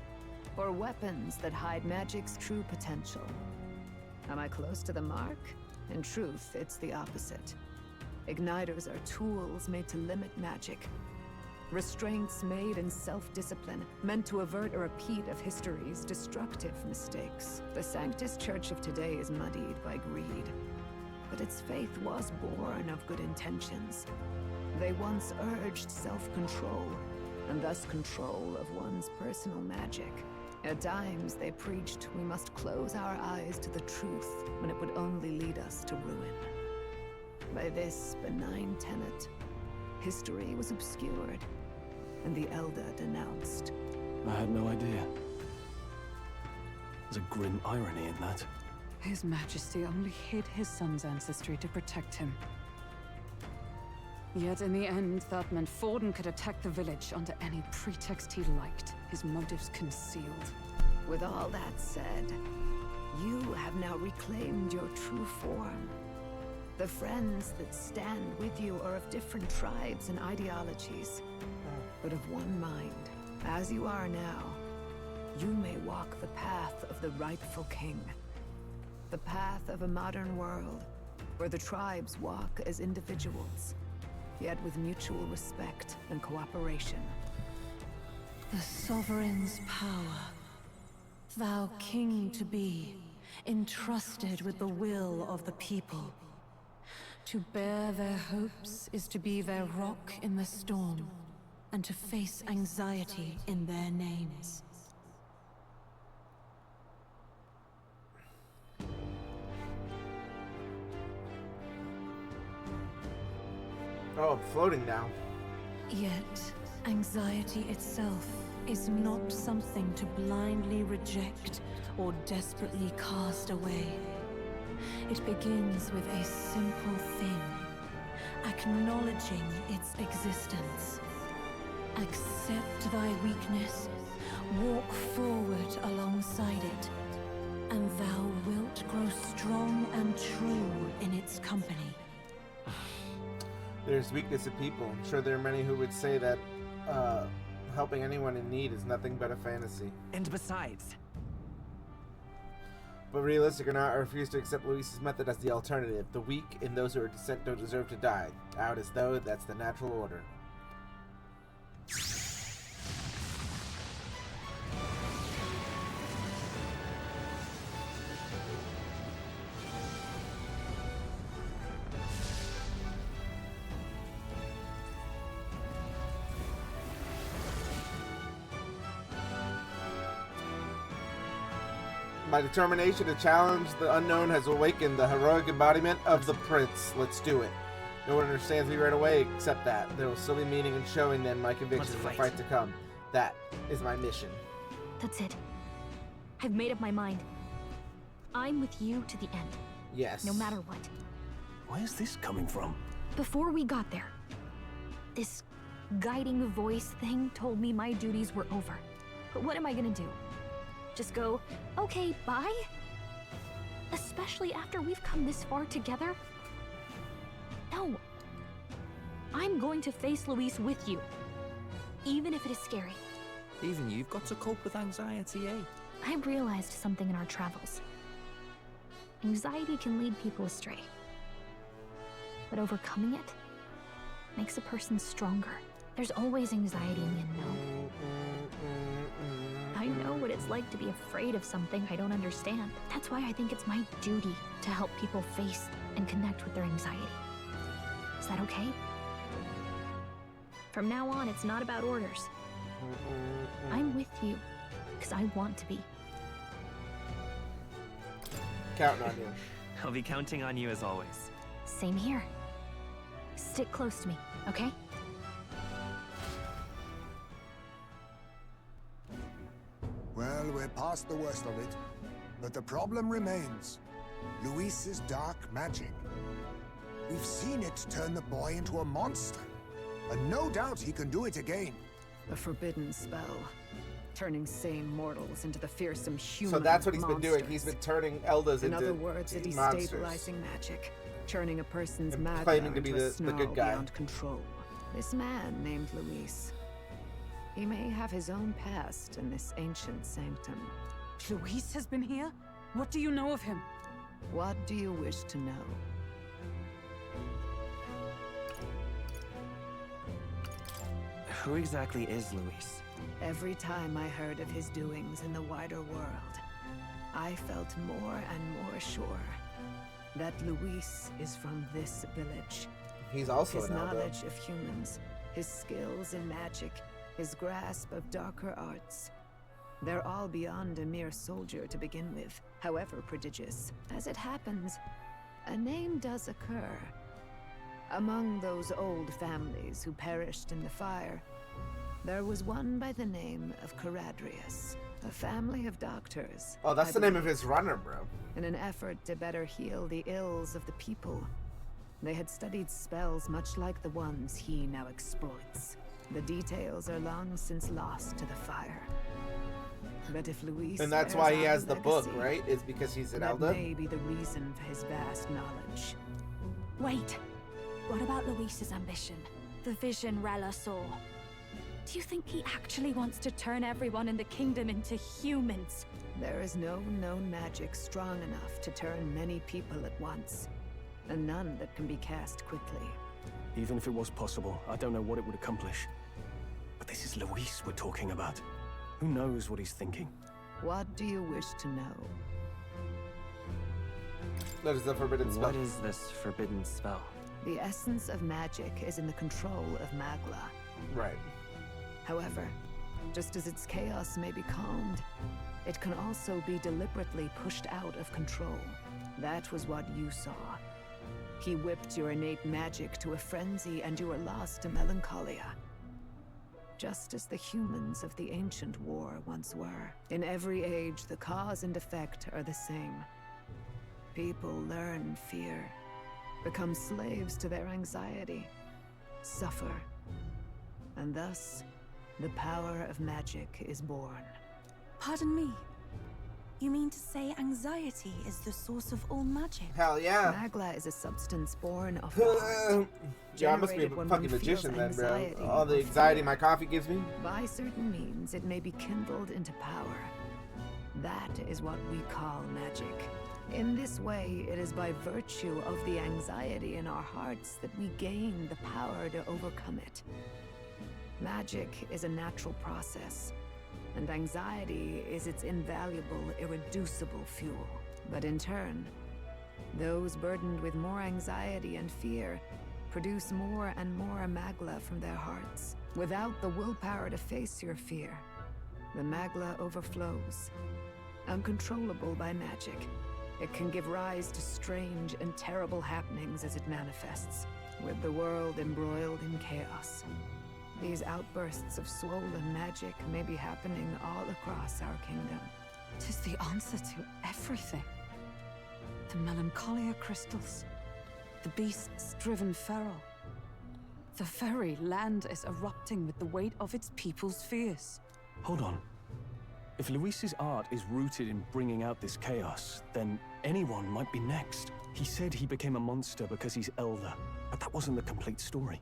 Or weapons that hide magic's true potential? Am I close to the mark? In truth, it's the opposite. Igniters are tools made to limit magic. Restraints made in self-discipline, meant to avert a repeat of history's destructive mistakes. The Sanctus Church of today is muddied by greed. But its faith was born of good intentions. They once urged self-control, and thus control of one's personal magic. At times, they preached we must close our eyes to the truth when it would only lead us to ruin. By this benign tenet, history was obscured, and the Elder denounced. I had no idea. There's a grim irony in that. His Majesty only hid his son's ancestry to protect him. Yet in the end, that meant Forden could attack the village under any pretext he liked, his motives concealed. With all that said, you have now reclaimed your true form. The friends that stand with you are of different tribes and ideologies, but of one mind. As you are now, you may walk the path of the rightful king. The path of a modern world, where the tribes walk as individuals, yet with mutual respect and cooperation. The sovereign's power, thou king to be, entrusted with the will of the people. To bear their hopes is to be their rock in the storm, and to face anxiety in their names. Oh, I'm floating now. Yet, anxiety itself is not something to blindly reject or desperately cast away. It begins with a simple thing, acknowledging its existence. Accept thy weakness, walk forward alongside it, and thou wilt grow strong and true in its company. There's weakness in people. I'm sure there are many who would say that helping anyone in need is nothing but a fantasy. And besides... But realistic or not, I refuse to accept Luis's method as the alternative. The weak and those who are descent don't deserve to die. Out as though that's the natural order. My determination to challenge the unknown has awakened the heroic embodiment of the prince. Let's do it. No one understands me right away except that. There will still be meaning in showing them my conviction in the fight to come. That is my mission. That's it. I've made up my mind. I'm with you to the end. Yes. No matter what. Where's this coming from? Before we got there, this guiding voice thing told me my duties were over. But what am I gonna do? Just go, okay, bye? Especially after we've come this far together? No. I'm going to face Luis with you. Even if it is scary. Even you've got to cope with anxiety, eh? I realized something in our travels. Anxiety can lead people astray. But overcoming it makes a person stronger. There's always anxiety in the unknown. I know what it's like to be afraid of something I don't understand. That's why I think it's my duty to help people face and connect with their anxiety. Is that okay? From now on, it's not about orders. I'm with you, because I want to be. Counting on you. I'll be counting on you as always. Same here. Stick close to me, okay? Well, we're past the worst of it. But the problem remains. Luis's dark magic. We've seen it turn the boy into a monster. And no doubt he can do it again. A forbidden spell. Turning sane mortals into the fearsome human So that's what he's monsters. been doing. He's been turning Eldas In into other words, a monsters. destabilizing magic. Turning a person's And mad claiming to be into a the snarl good guy. beyond control. This man named Luis. He may have his own past in this ancient sanctum. Luis has been here? What do you know of him? What do you wish to know? Who exactly is Luis? Every time I heard of his doings in the wider world, I felt more and more sure that Luis is from this village. He's also His an Elder. knowledge of humans, his skills in magic, his grasp of darker arts. They're all beyond a mere soldier to begin with, however prodigious. As it happens, a name does occur. Among those old families who perished in the fire, there was one by the name of Caradrius, a family of doctors. Oh, that's I the name of believe. his runner, bro. In an effort to better heal the ills of the people, they had studied spells much like the ones he now exploits. The details are long since lost to the fire. But if Luis And that's bears why he our has the book, legacy, right? It's because he's an that Elder? may be the reason for his vast knowledge. Wait. What about Luis's ambition? The vision Rella saw? Do you think he actually wants to turn everyone in the kingdom into humans? There is no known magic strong enough to turn many people at once, and none that can be cast quickly. Even if it was possible, I don't know what it would accomplish. But this is Luis we're talking about. Who knows what he's thinking? What do you wish to know? That is the forbidden spell. What is this forbidden spell? The essence of magic is in the control of Magla. Right. However, just as its chaos may be calmed, it can also be deliberately pushed out of control. That was what you saw. He whipped your innate magic to a frenzy and you were lost to melancholia. Just as the humans of the ancient war once were. In every age, the cause and effect are the same. People learn fear, become slaves to their anxiety, suffer, and thus, the power of magic is born. Pardon me. You mean to say anxiety is the source of all magic? Hell yeah. Magla is a substance born of the heart. Yeah, I must be a generated when fucking one feels magician then, bro. anxiety All the or anxiety fear. my coffee gives me. By certain means, it may be kindled into power. That is what we call magic. In this way, it is by virtue of the anxiety in our hearts that we gain the power to overcome it. Magic is a natural process, and anxiety is its invaluable, irreducible fuel. But in turn, those burdened with more anxiety and fear produce more and more Magla from their hearts. Without the willpower to face your fear, the Magla overflows, uncontrollable by magic. It can give rise to strange and terrible happenings as it manifests, with the world embroiled in chaos. These outbursts of swollen magic may be happening all across our kingdom. 'Tis the answer to everything. The melancholia crystals, the beasts driven feral. The very land is erupting with the weight of its people's fears. Hold on. If Luis's art is rooted in bringing out this chaos, then anyone might be next. He said he became a monster because he's elder, but that wasn't the complete story.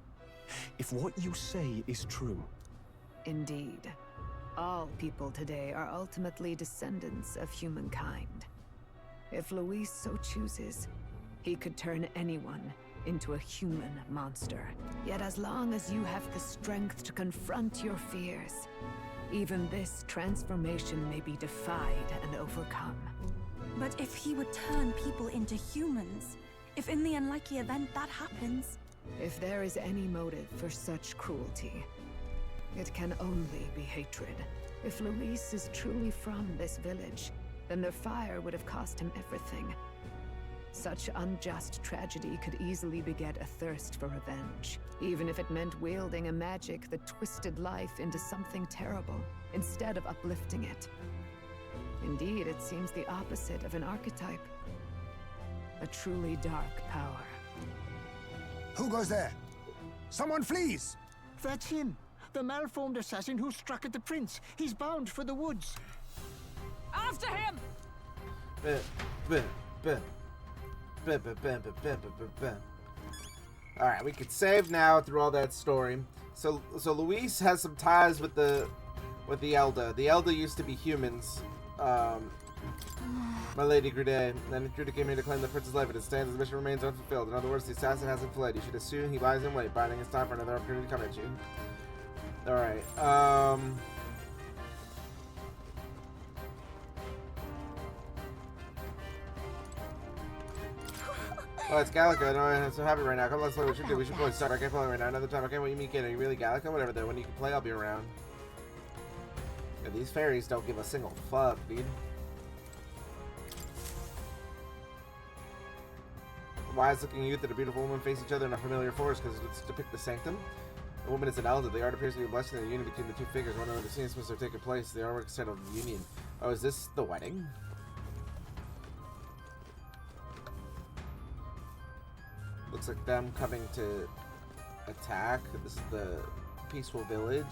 If what you say is true... Indeed. All people today are ultimately descendants of humankind. If Luis so chooses, he could turn anyone into a human monster. Yet as long as you have the strength to confront your fears, even this transformation may be defied and overcome. But if he would turn people into humans, if in the unlikely event that happens... If there is any motive for such cruelty, it can only be hatred. If Luis is truly from this village, then their fire would have cost him everything. Such unjust tragedy could easily beget a thirst for revenge, even if it meant wielding a magic that twisted life into something terrible, instead of uplifting it. Indeed, it seems the opposite of an archetype. A truly dark power. Who goes there? Someone flees! That's him. The malformed assassin who struck at the prince. He's bound for the woods. After him! Alright, we could save now through all that story. So Luis has some ties with the Elder. The Elder used to be humans. My Lady Grude. Then Grude came here to claim the prince's life, but it stands his mission remains unfulfilled. In other words, the assassin hasn't fled. You should assume he lies in wait, biding his time for another opportunity to come at you. Alright, Oh, it's Gallica. I know I'm so happy right now. Come on, let's play what you do. We should play start. I can't play right now. Another time. Okay, what you mean, kid? Are you really Gallica? Whatever, then. When you can play, I'll be around. Yeah, these fairies don't give a single fuck, dude. A wise-looking youth and a beautiful woman face each other in a familiar forest because it's depict the sanctum. The woman is an elder. The art appears to be a blessing in the union between the two figures. Wonder when the scene is supposed to have taken place. The artwork is titled Union. Oh, is this the wedding? Looks like them coming to attack. This is the peaceful village.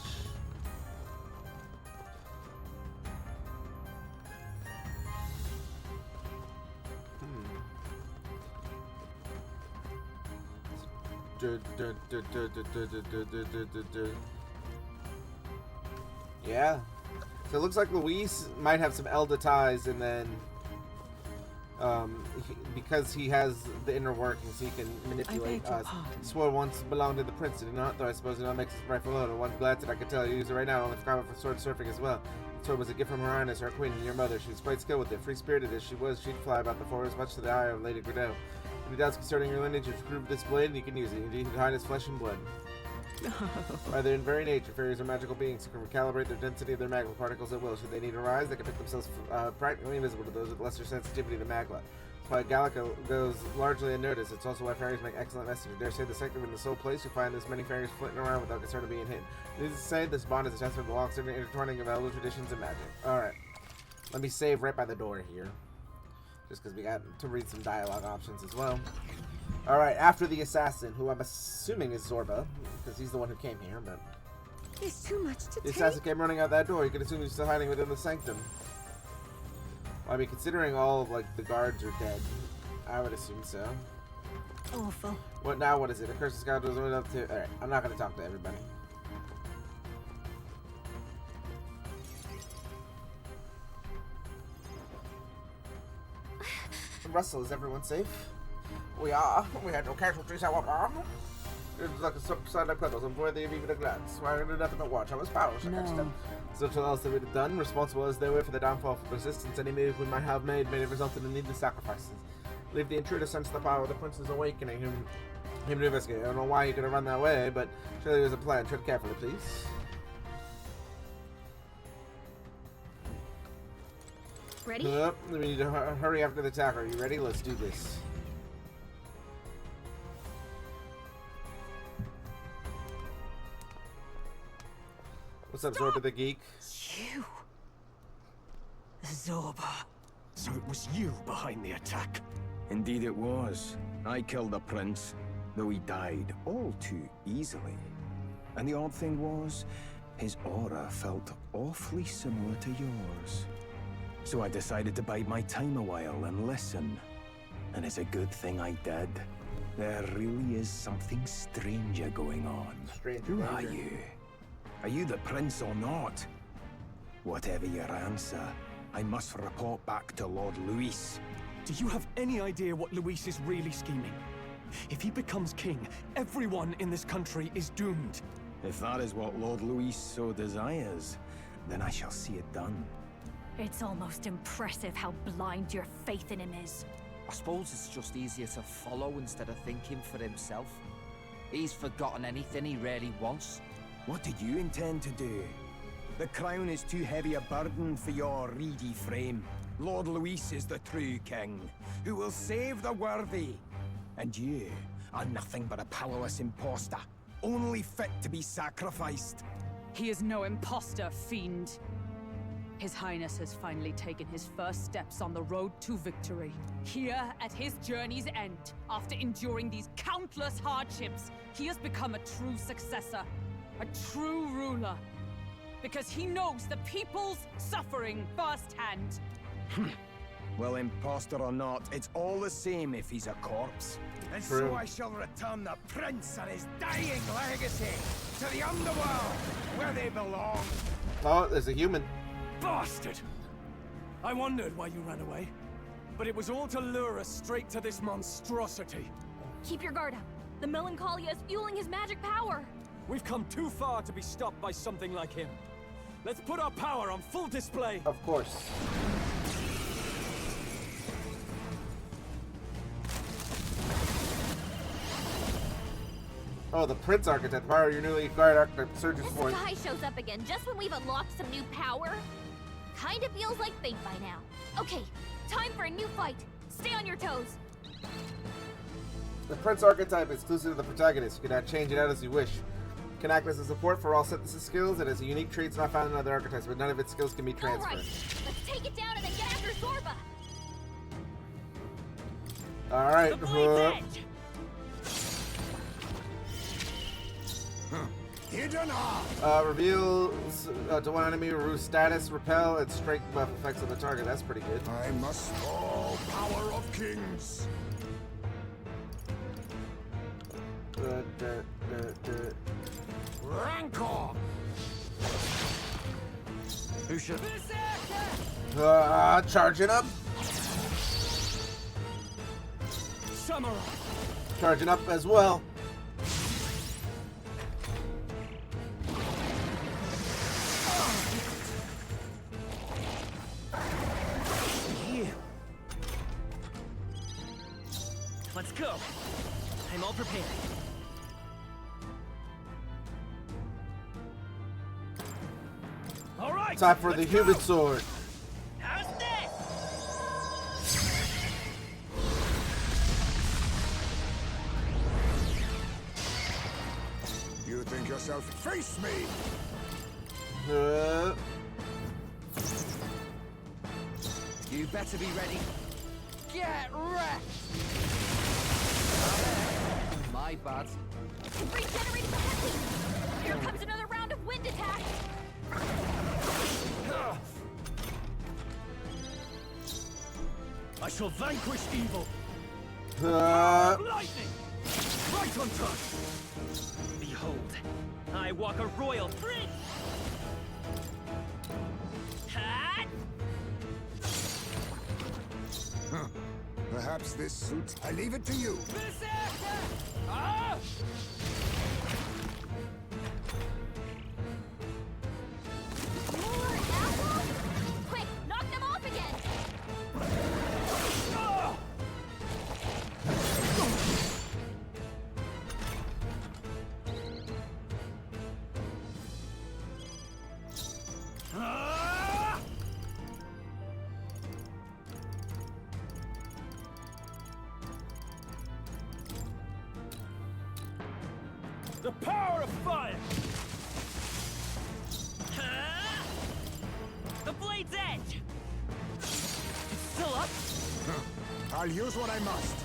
Yeah. So it looks like Luis might have some Elder ties, and then because he has the inner workings, he can manipulate us. Swore once belonged to the prince, did not, though I suppose it not makes his rightful owner. One glad that I could tell you use it right now, only for sword surfing as well. The sword was a gift from her highness, our queen, and your mother. She was quite skilled with it. Free-spirited as she was, she'd fly about the forest, much to the eye of Lady Gradell. Any doubts concerning your lineage, if you prove this blade, you can use it. Indeed, you hide his flesh and blood. By their very nature, fairies are magical beings who can recalibrate the density of their magma particles at will. Should they need to rise, they can make themselves practically invisible to those with lesser sensitivity to magma. That's why Gallica goes largely unnoticed. It's also why fairies make excellent messengers. Dare say the sanctum in the sole place you find this many fairies flitting around without concern of being hidden. Needless to say, this bond is a testament to the long-standing intertwining of elder traditions and magic. Alright. Let me save right by the door here. Just because we got to read some dialogue options as well. Alright, after the assassin, who I'm assuming is Zorba, because he's the one who came here, but... There's too much to take. The assassin came running out that door. You can assume he's still hiding within the sanctum. Well, I mean, considering all of, like, the guards are dead, I would assume so. Awful. What now? What is it? A curse of scoundrels went up to... Alright, I'm not going to talk to everybody. Russell, is everyone safe? We are. We had no casualties, however. It was like a side like puddles. I'm worthy of even a glance. Why I ended up in the watch. I was powerless against them. So much else they would have done, responsible as they were for the downfall of resistance. Any move we might have made may have resulted in needless sacrifices. Leave the intruder sense the power of the prince's awakening. Him to investigate. I don't know why he could have run that way, but surely there's a plan. Tread carefully, please. Ready? Yep, we need to hurry after the attack. Are you ready? Let's do this. What's up, Zorba the Geek? You. Zorba. So it was you behind the attack? Indeed it was. I killed the prince, though he died all too easily. And the odd thing was, his aura felt awfully similar to yours. So I decided to bide my time a while and listen. And it's a good thing I did. There really is something stranger going on. Who are you? Are you the prince or not? Whatever your answer, I must report back to Lord Luis. Do you have any idea what Luis is really scheming? If he becomes king, everyone in this country is doomed. If that is what Lord Luis so desires, then I shall see it done. It's almost impressive how blind your faith in him is. I suppose it's just easier to follow instead of thinking for himself. He's forgotten anything he really wants. What did you intend to do? The crown is too heavy a burden for your reedy frame. Lord Luis is the true king, who will save the worthy. And you are nothing but a powerless imposter, only fit to be sacrificed. He is no imposter, fiend. His Highness has finally taken his first steps on the road to victory. Here, at his journey's end, after enduring these countless hardships, he has become a true successor, a true ruler. Because he knows the people's suffering firsthand. Well, imposter or not, it's all the same if he's a corpse. And so I shall return the prince and his dying legacy to the underworld, where they belong. Oh, there's a human. Bastard! I wondered why you ran away, but it was all to lure us straight to this monstrosity. Keep your guard up. The Melancholia is fueling his magic power. We've come too far to be stopped by something like him. Let's put our power on full display. Of course. Oh, the Prince Architect. Fire your newly acquired architect surges point. This guy shows up again just when we've unlocked some new power. Kinda feels like fate by now. Okay, time for a new fight. Stay on your toes. The Prince Archetype is exclusive to the protagonist. You cannot change it out as you wish. It can act as a support for all synthesis skills. It has a unique traits not found in other archetypes, but none of its skills can be transferred. Alright, let's take it down and then get after Zorba. Alright. Reveals to one enemy, remove status, repel, and strength buff effects on the target. That's pretty good. I must all power of kings. Rancor! Who should? Charging up. Samurai! Charging up as well. Let's go. I'm all prepared. All right. Time for the human sword. How's this? You think yourself? Face me! You better be ready. Get wrecked! My bad. Regenerating the heavy. Here comes another round of wind attack. I shall vanquish evil. Lightning! Right on time! Behold, I walk a royal prince! Hat! Perhaps this suits. I leave it to you. Ah! More apples? Quick, knock them off again. The power of fire! The blade's edge! It's still up? I'll use what I must.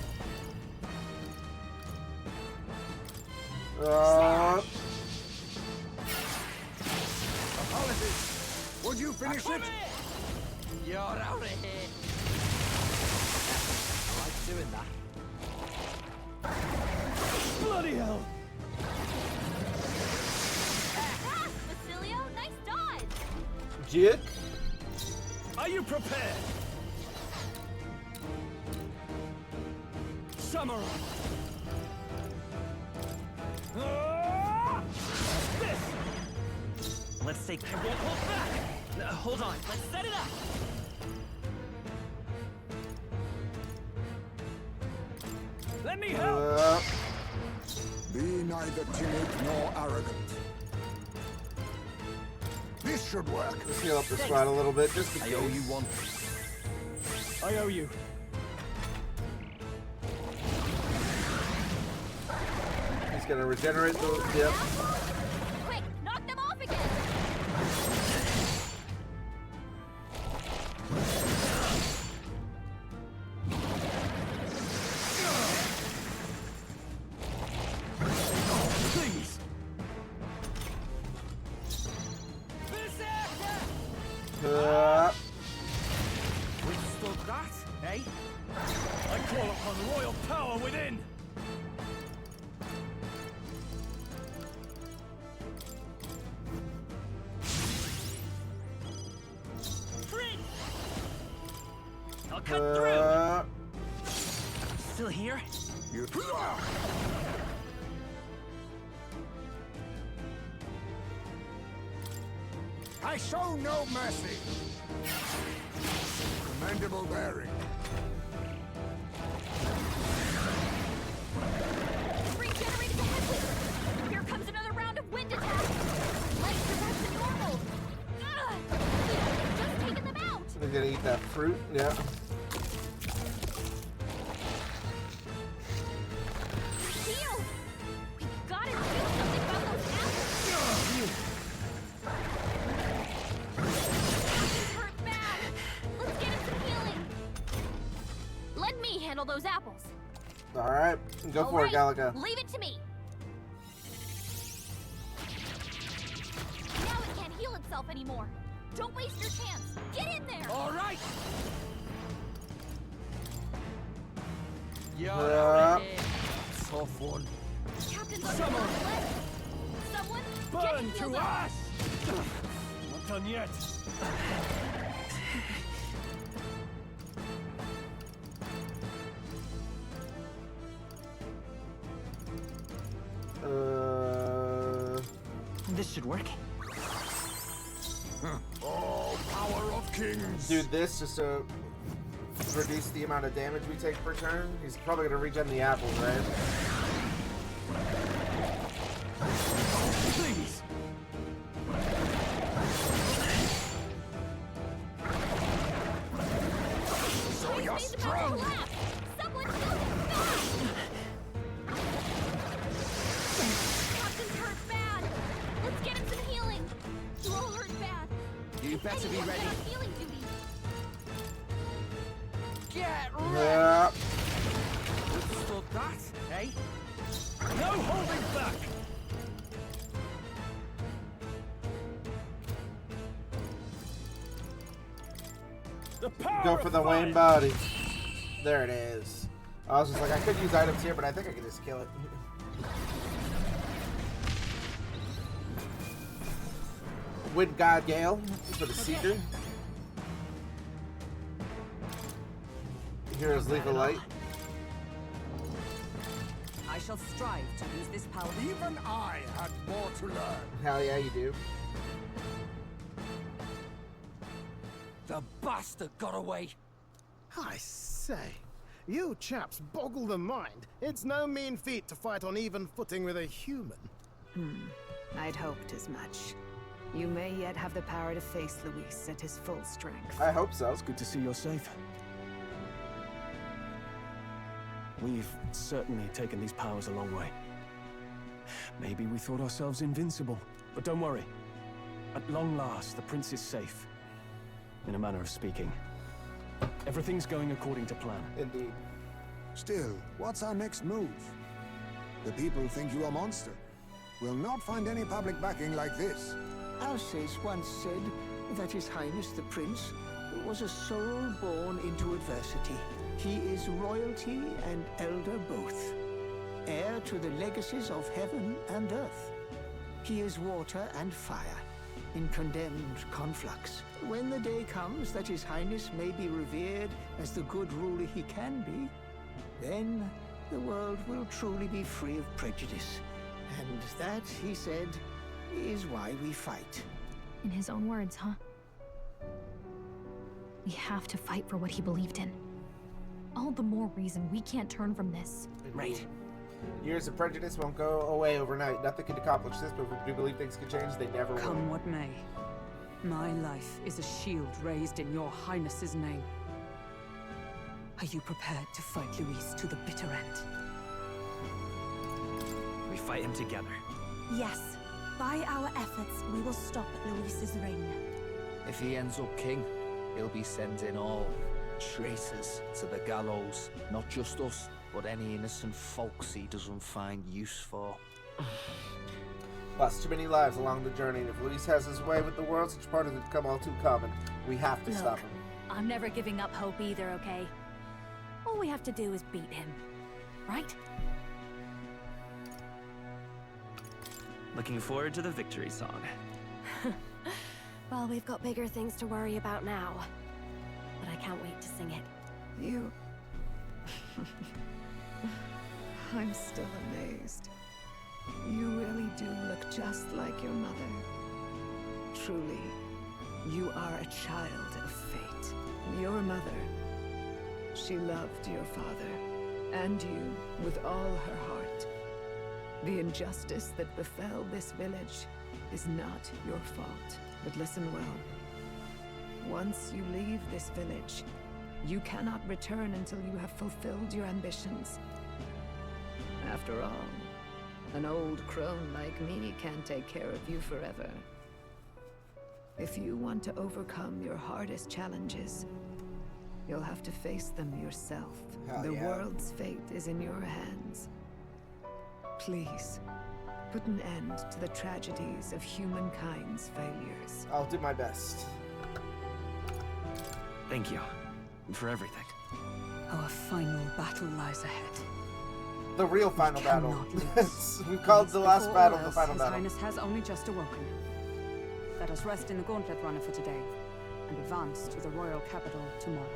Apologies. Would you finish it? You're out of here. I like doing that. Bloody hell! Basilio, nice dodge! Jit? Are you prepared? Samurai! This! Let's take... I won't hold back! Hold on, let's set it up! Let me help! Be neither timid nor arrogant. This should work. Let's heal up the spot a little bit, just in I case. owe you one. I owe you. He's gonna regenerate the... Yep. Quick, knock them off again! Please! Withstood that, eh? I call upon royal power within! I'll cut through! Still here? You... I show no mercy. Commendable bearing. Regenerated the headwind! Here comes another round of wind attacks! Legs are back to normal! Ugh! We've just taken them out! They're gonna eat that fruit, yeah. Heal! We've gotta do something about those apples! He's hurt bad! Let's get him some healing! Let me handle those apples! Alright, go for it, Galaga. Leave it to me! Now it can't heal itself anymore! Don't waste your chance! Get in there! All right! You're Yeah. Tough one. Captain's on the left! Someone get Burn him healed to up! ash! Not done yet. This should work. Oh, power of kings! Do this just to reduce the amount of damage we take per turn. He's probably gonna regen the apples, right? Please! So you're He's about to strong! collapse! Someone heal him fast! Captain's hurt bad! Let's get him some healing! You're all hurt bad! You better be Anyone ready. get on healing duty! Get Yeah. Withstood that, eh? No holding back! The power Go for of the fire. Wayne body. There it is. I was just like, I could use items here, but I think I can just kill it. Wind God Gale for the Seeker. Hero's Lethal Light. I shall strive to use this power. Even I had more to learn. Hell yeah, you do. The bastard got away. I say, you chaps boggle the mind. It's no mean feat to fight on even footing with a human. I'd hoped as much. You may yet have the power to face Luis at his full strength. I hope so. It's good to see you're safe. We've certainly taken these powers a long way. Maybe we thought ourselves invincible. But don't worry. At long last, the prince is safe. In a manner of speaking. Everything's going according to plan. Indeed. Still, what's our next move? The people think you a monster. We'll not find any public backing like this. Alsace once said that His Highness the Prince was a soul born into adversity. He is royalty and elder both, heir to the legacies of heaven and earth. He is water and fire, in condemned conflux. When the day comes that His Highness may be revered as the good ruler he can be, then the world will truly be free of prejudice. And that, he said, is why we fight. In his own words, huh? We have to fight for what he believed in. All the more reason we can't turn from this. Right. Years of prejudice won't go away overnight. Nothing can accomplish this, but if we do believe things can change, they never will. Come what may. My life is a shield raised in your highness's name. Are you prepared to fight Luis to the bitter end? We fight him together. Yes. By our efforts, we will stop Luis's reign. If he ends up king, he'll be sending all traitors to the gallows. Not just us, but any innocent folks he doesn't find use for. Lost too many lives along the journey, and if Luis has his way with the world, such parties would become all too common. We have to stop him. I'm never giving up hope either, okay? All we have to do is beat him, right? Looking forward to the victory song. Well, we've got bigger things to worry about now. But I can't wait to sing it. You... I'm still amazed. You really do look just like your mother. Truly, you are a child of fate. Your mother, she loved your father, and you with all her heart. The injustice that befell this village is not your fault. But listen well. Once you leave this village, you cannot return until you have fulfilled your ambitions. After all, an old crone like me can't take care of you forever. If you want to overcome your hardest challenges, you'll have to face them yourself. The world's fate is in your hands. Please, put an end to the tragedies of humankind's failures. I'll do my best. Thank you for everything. Our final battle lies ahead. The real final battle. We've called the last battle the final His battle. Highness has only just awoken. Let us rest in the Gauntlet Runner for today, and advance to the royal capital tomorrow.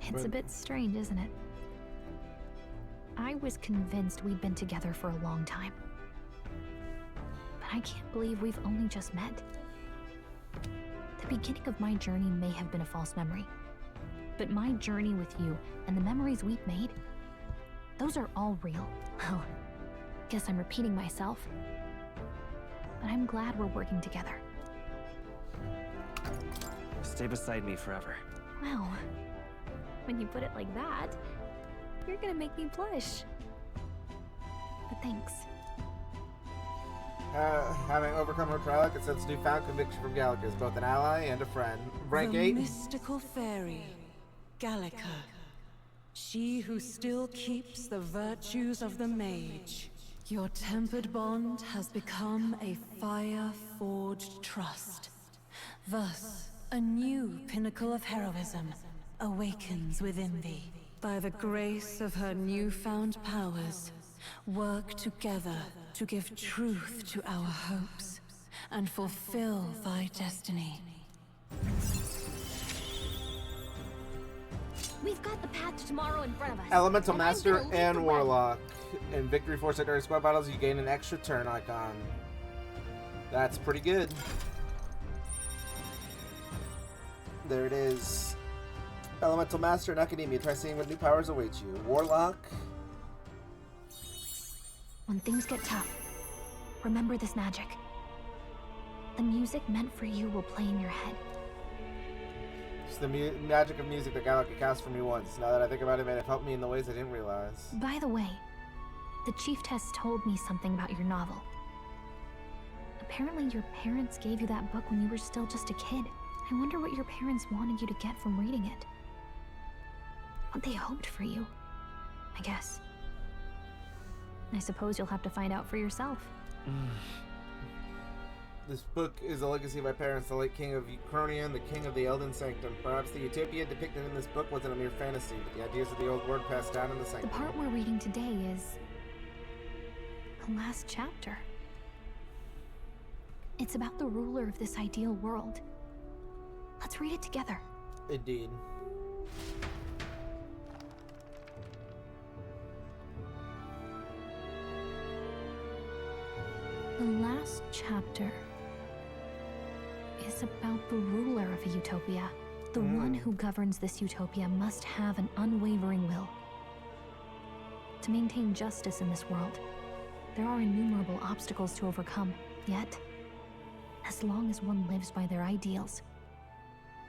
It's a bit strange, isn't it? I was convinced we'd been together for a long time. But I can't believe we've only just met. The beginning of my journey may have been a false memory. But my journey with you and the memories we've made, those are all real. Well, guess I'm repeating myself. But I'm glad we're working together. Stay beside me forever. Well, when you put it like that, you're gonna make me blush. But thanks. Having overcome her trial, I can sense newfound conviction from Gallica as both an ally and a friend. Rank the 8. mystical fairy, Gallica. She who still keeps the virtues of the mage. Your tempered bond has become a fire-forged trust. Thus, a new pinnacle of heroism awakens within thee. By the grace of her newfound powers, work together to give truth to our hopes and fulfill thy destiny. We've got the path to tomorrow in front of us. Elemental and Master I'm gonna lead and the way. Warlock. In Victory Force during squad battles, you gain an extra turn icon. That's pretty good. There it is. Elemental Master in Academia. Try seeing what new powers await you. Warlock. When things get tough, remember this magic. The music meant for you will play in your head. It's the magic of music that Galaga cast for me once. Now that I think about it, it may have helped me in the ways I didn't realize. By the way, the Chieftess told me something about your novel. Apparently your parents gave you that book when you were still just a kid. I wonder what your parents wanted you to get from reading it. What they hoped for you, I guess. I suppose you'll have to find out for yourself. This book is a legacy of my parents, the late king of Uchronia and the king of the Elden Sanctum. Perhaps the utopia depicted in this book wasn't a mere fantasy, but the ideas of the old world passed down in the Sanctum. The part we're reading today is the last chapter. It's about the ruler of this ideal world. Let's read it together. Indeed. The last chapter is about the ruler of a utopia. The one who governs this utopia must have an unwavering will to maintain justice in this world. There are innumerable obstacles to overcome, yet, as long as one lives by their ideals,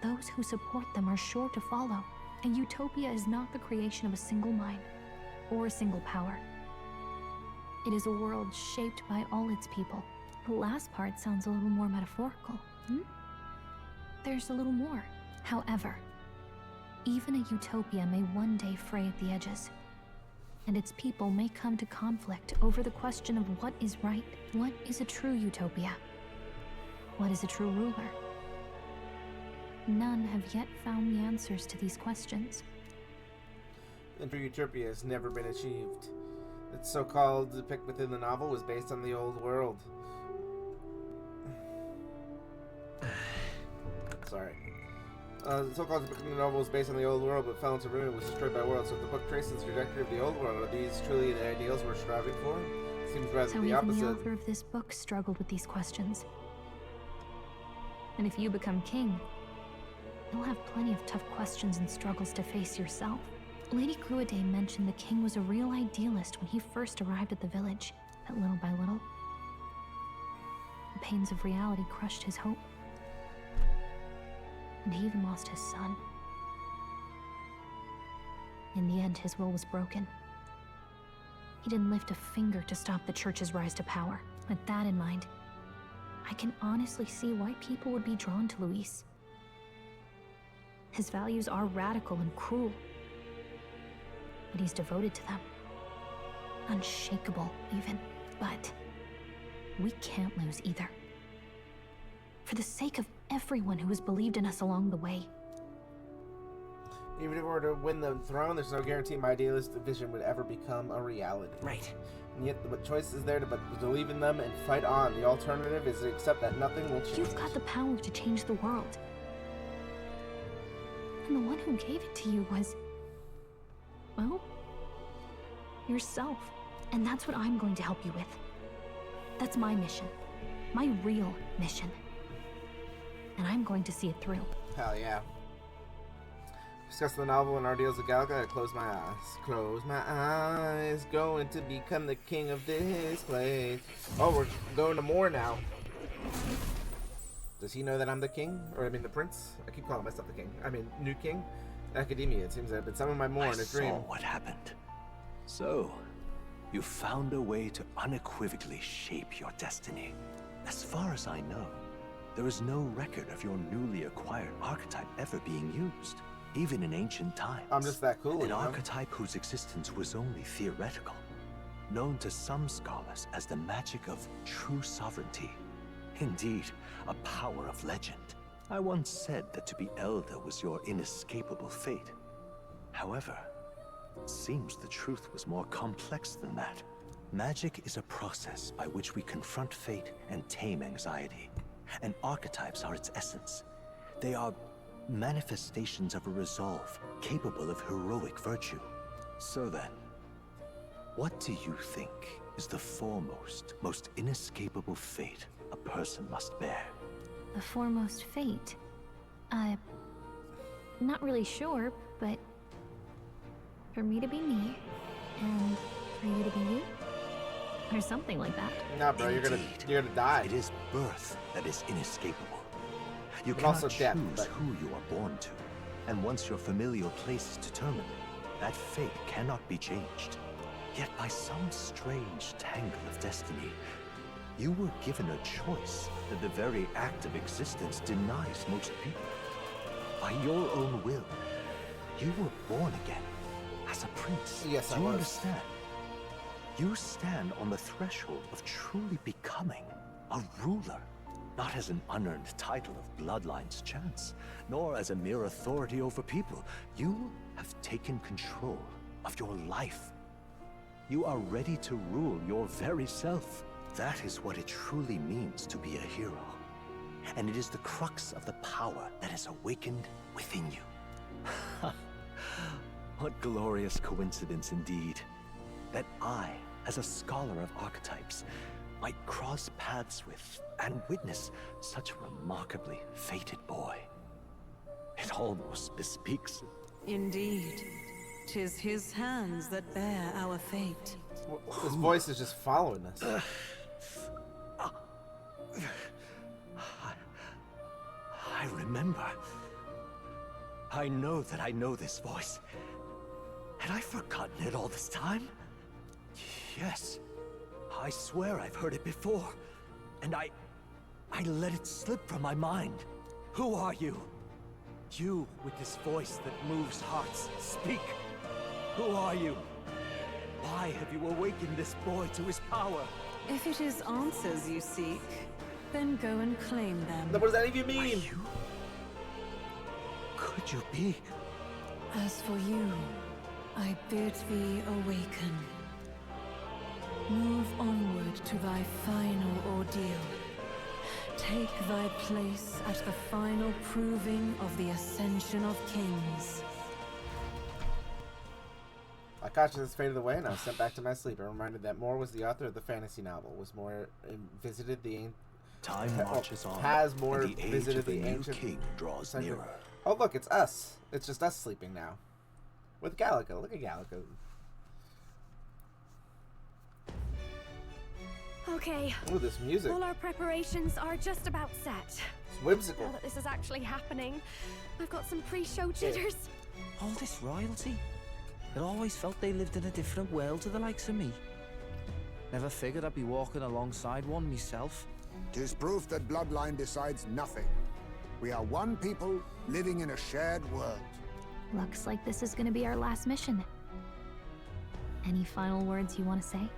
those who support them are sure to follow. A utopia is not the creation of a single mind or a single power. It is a world shaped by all its people. The last part sounds a little more metaphorical. There's a little more. However, even a utopia may one day fray at the edges, and its people may come to conflict over the question of what is right. What is a true utopia? What is a true ruler? None have yet found the answers to these questions. The true utopia has never been achieved. Its so-called depict within the novel was based on the old world. Sorry. The so-called depict in the novel was based on the old world, but fell into ruin and was destroyed by worlds. So if the book traces the trajectory of the old world, are these truly the ideals we're striving for? Seems rather So the even opposite. the author of this book struggled with these questions. And if you become king, you'll have plenty of tough questions and struggles to face yourself. Lady Gruidae mentioned the king was a real idealist when he first arrived at the village, but little by little, the pains of reality crushed his hope. And he even lost his son. In the end, his will was broken. He didn't lift a finger to stop the church's rise to power. With that in mind, I can honestly see why people would be drawn to Luis. His values are radical and cruel, but he's devoted to them. Unshakable, even. But we can't lose either. For the sake of everyone who has believed in us along the way. Even if we were to win the throne, there's no guarantee my idealistic vision would ever become a reality. Right. And yet, what choice is there to but believe in them and fight on? The alternative is to accept that nothing will change. You've got the power to change the world. And the one who gave it to you was, well, yourself. And that's what I'm going to help you with. That's my mission. My real mission. And I'm going to see it through. Hell yeah. Discuss the novel and our deals with Galaga. I close my eyes. Close my eyes. Going to become the king of this place. Oh, we're going to Moore now. Does he know that I'm the king? Or I mean the prince? I keep calling myself the king. I mean, new king? Academia, it seems I've been summoned by Moore in a dream. I saw what happened. So, you found a way to unequivocally shape your destiny. As far as I know, there is no record of your newly acquired archetype ever being used, even in ancient times. I'm just that cool, An archetype whose existence was only theoretical, known to some scholars as the magic of true sovereignty. Indeed, a power of legend. I once said that to be elder was your inescapable fate. However, it seems the truth was more complex than that. Magic is a process by which we confront fate and tame anxiety. And archetypes are its essence. They are manifestations of a resolve capable of heroic virtue. So then, what do you think is the foremost, most inescapable fate a person must bear? The foremost fate? Not really sure, but for me to be me, and for you to be you? Or something like that. Nah, bro, you're gonna die. It is birth that is inescapable. You But cannot also choose death, but... who you are born to. And once your familial place is determined, that fate cannot be changed. Yet by some strange tangle of destiny, you were given a choice that the very act of existence denies most people. By your own will, you were born again as a prince. Yes, Do you understand? You stand on the threshold of truly becoming a ruler, not as an unearned title of bloodline's chance, nor as a mere authority over people. You have taken control of your life. You are ready to rule your very self. That is what it truly means to be a hero. And it is the crux of the power that is awakened within you. What glorious coincidence indeed, that I, as a scholar of archetypes, might cross paths with and witness such a remarkably fated boy. It almost bespeaks it. Indeed. 'Tis his hands that bear our fate. His voice is just following us. I remember. I know that I know this voice. Had I forgotten it all this time? Yes. I swear I've heard it before. And I let it slip from my mind. Who are you? You with this voice that moves hearts. Speak. Who are you? Why have you awakened this boy to his power? If it is answers you seek, then go and claim them. What does that even mean? Could you be? As for you, I bid thee awaken. Move onward to thy final ordeal. Take thy place at the final proving of the ascension of kings. My consciousness faded away, and I was sent back to my sleep. I'm reminded that Moore was the author of the fantasy novel. Was Moore visited the time marches on. Has Moore and the age visited of the the new ancient king draws center? nearer. Oh, look, it's us. It's just us sleeping now. With Gallica. Look at Gallica. Okay. Ooh, this music. All our preparations are just about set. It's whimsical. Now that this is actually happening, I've got some pre-show jitters. All this royalty? It always felt they lived in a different world to the likes of me. Never figured I'd be walking alongside one myself. 'Tis proof that bloodline decides nothing. We are one people living in a shared world. Looks like this is gonna be our last mission. Any final words you want to say?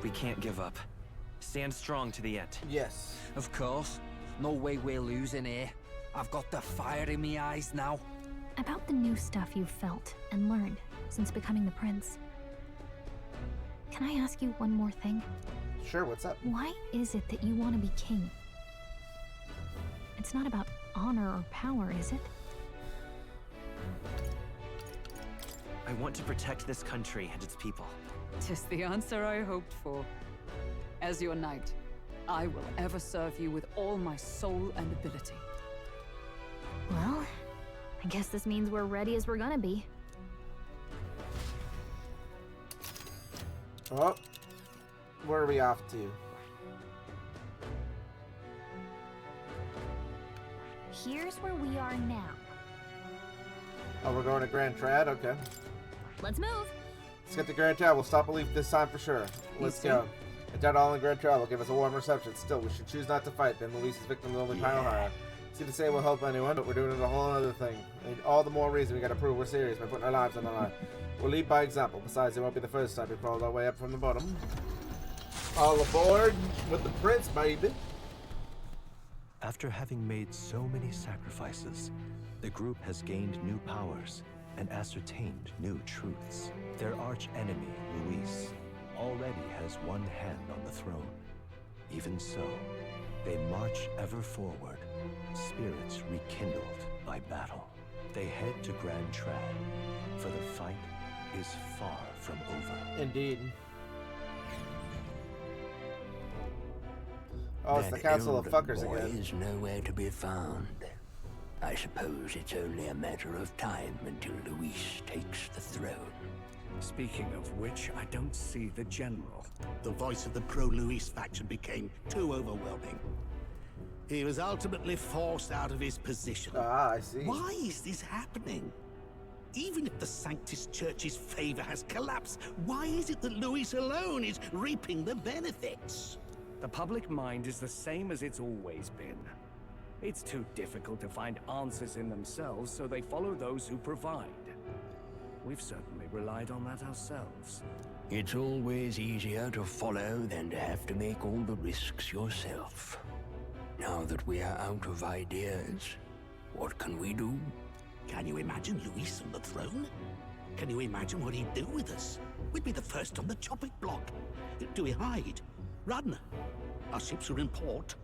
We can't give up. Stand strong to the end. Yes. Of course. No way we're losing here. I've got the fire in my eyes now. About the new stuff you've felt and learned since becoming the prince. Can I ask you one more thing? Sure, what's up? Why is it that you want to be king? It's not about honor or power, is it? I want to protect this country and its people. Just the answer I hoped for. As your knight, I will ever serve you with all my soul and ability. Well, I guess this means we're ready as we're gonna be. Oh, where are we off to? Here's where we are now. Oh, we're going to Grand Trad? Okay. Let's move. Let's get to Grand Trad. We'll stop a leaf this time for sure. Let's go. If that all in Grand Trad will give us a warm reception. Still, we should choose not to fight. Then Luis is victim of the only pile higher. See to say will help anyone, but we're doing it a whole other thing. And all the more reason we gotta prove we're serious by putting our lives on the line. We'll lead by example. Besides, it won't be the first time we crawled our way up from the bottom. All aboard with the prince, baby. After having made so many sacrifices, the group has gained new powers and ascertained new truths. Their arch-enemy, Luis, already has one hand on the throne. Even so, they march ever forward, spirits rekindled by battle. They head to Grand Trad, for the fight is far from over. Indeed. Oh, it's the Council of Fuckers again. Is nowhere to be found. I suppose it's only a matter of time until Luis takes the throne. Speaking of which, I don't see the general. The voice of the pro-Luis faction became too overwhelming. He was ultimately forced out of his position. Ah, I see. Why is this happening? Even if the Sanctus Church's favor has collapsed, why is it that Luis alone is reaping the benefits? The public mind is the same as it's always been. It's too difficult to find answers in themselves, so they follow those who provide. We've certainly relied on that ourselves. It's always easier to follow than to have to make all the risks yourself. Now that we are out of ideas, what can we do? Can you imagine Luis on the throne? Can you imagine what he'd do with us? We'd be the first on the chopping block. Do we hide? Run? Our ships are in port.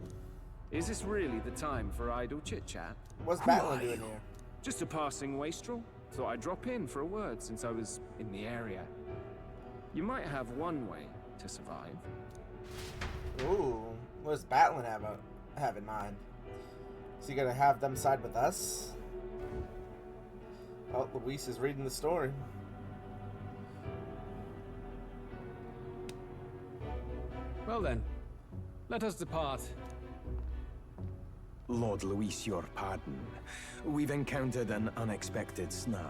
Is this really the time for idle chit-chat? What's Batlin doing here? Just a passing wastrel. Thought I'd drop in for a word since I was in the area. You might have one way to survive. Ooh, what does Batlin have in mind? Is he gonna have them side with us? Oh, Luis is reading the story. Well then, let us depart. Lord Luis, your pardon. We've encountered an unexpected snag.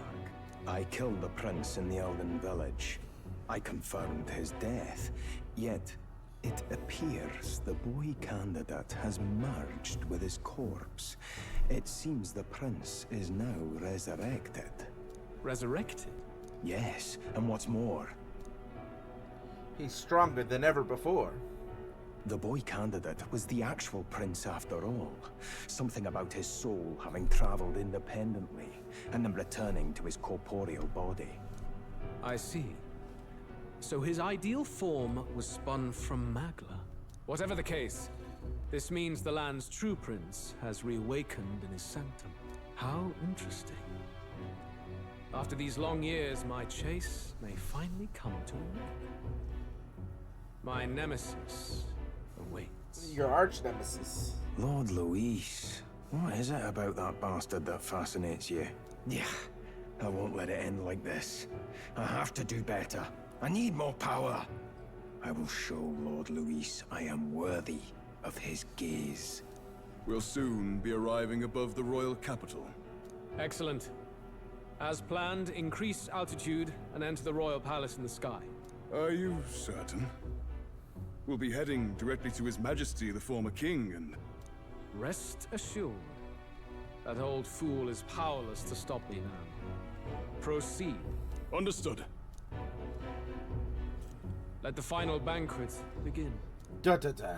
I killed the prince in the Elven village. I confirmed his death, yet it appears the boy candidate has merged with his corpse. It seems the prince is now resurrected. Resurrected? Yes, and what's more, he's stronger than ever before. the boy candidate was the actual prince after all. Something about his soul having traveled independently, and then returning to his corporeal body. I see. So his ideal form was spun from Magla. Whatever the case, this means the land's true prince has reawakened in his sanctum. How interesting. After these long years, my chase may finally come to an end. My nemesis awaits. Your arch nemesis. Lord Luis, what is it about that bastard that fascinates you? Yeah, I won't let it end like this. I have to do better. I need more power. I will show Lord Luis I am worthy of his gaze. We'll soon be arriving above the royal capital. Excellent. As planned, increase altitude and enter the royal palace in the sky. Are you certain? We'll be heading directly to His Majesty, the former king, and... Rest assured, that old fool is powerless to stop me now. Proceed. Understood. Let the final banquet begin. Da-da-da.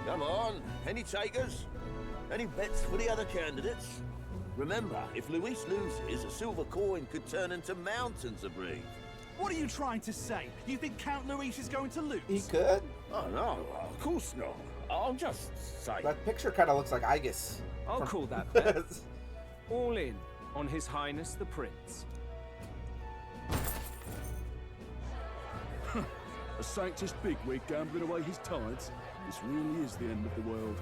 Come on, any takers? Any bets for the other candidates? Remember, if Luis loses, a silver coin could turn into mountains of Reeve. What are you trying to say? You think Count Luis is going to lose? He could. Oh no, of course not. I'll just say... That picture kind of looks like Aegis. I'll call that bet. All in on His Highness the Prince. A Sanctus bigwig gambling away his tides? This really is the end of the world.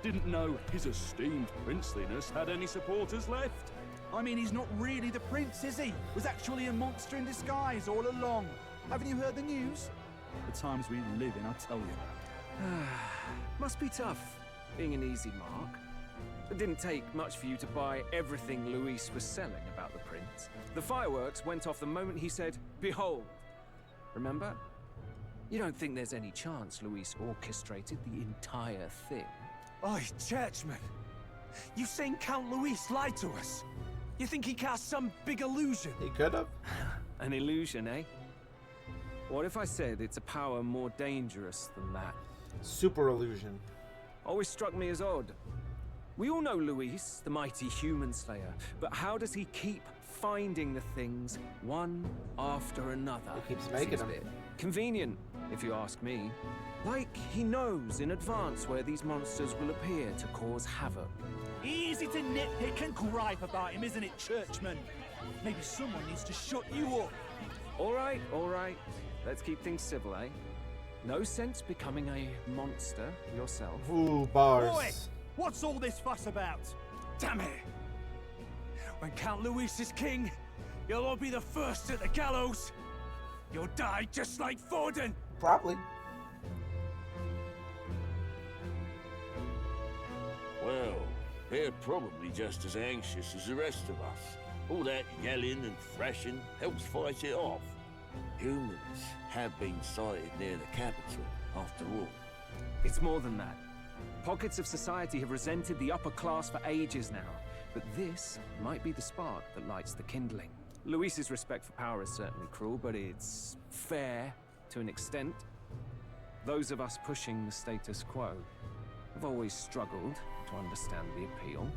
Didn't know his esteemed princeliness had any supporters left. I mean, he's not really the prince, is he? Was actually a monster in disguise all along. Haven't you heard the news? The times we live in, I tell you. Must be tough, being an easy mark. It didn't take much for you to buy everything Luis was selling about the prince. The fireworks went off the moment he said, "Behold." Remember? You don't think there's any chance Luis orchestrated the entire thing? Oi, churchman! You've seen Count Luis lie to us? You think he cast some big illusion? He could have. An illusion, eh? What if I said it's a power more dangerous than that? Super illusion. Always struck me as odd. We all know Luis, the mighty human slayer, but how does he keep finding the things one after another? He keeps making them. Convenient, if you ask me. Like he knows in advance where these monsters will appear to cause havoc. Easy to nitpick and gripe about him, isn't it, churchman? Maybe someone needs to shut you up. All right. Let's keep things civil, eh? No sense becoming a monster yourself. Ooh, bars. Boy, What's all this fuss about? Damn it! When Count Luis is king, you'll all be the first at the gallows. You'll die just like Forden. Probably. Well, they're probably just as anxious as the rest of us. All that yelling and thrashing helps fight it off. Humans have been sighted near the capital, after all. It's more than that. Pockets of society have resented the upper class for ages now, but this might be the spark that lights the kindling. Luis's respect for power is certainly cruel, but it's fair to an extent. Those of us pushing the status quo have always struggled to understand the appeal.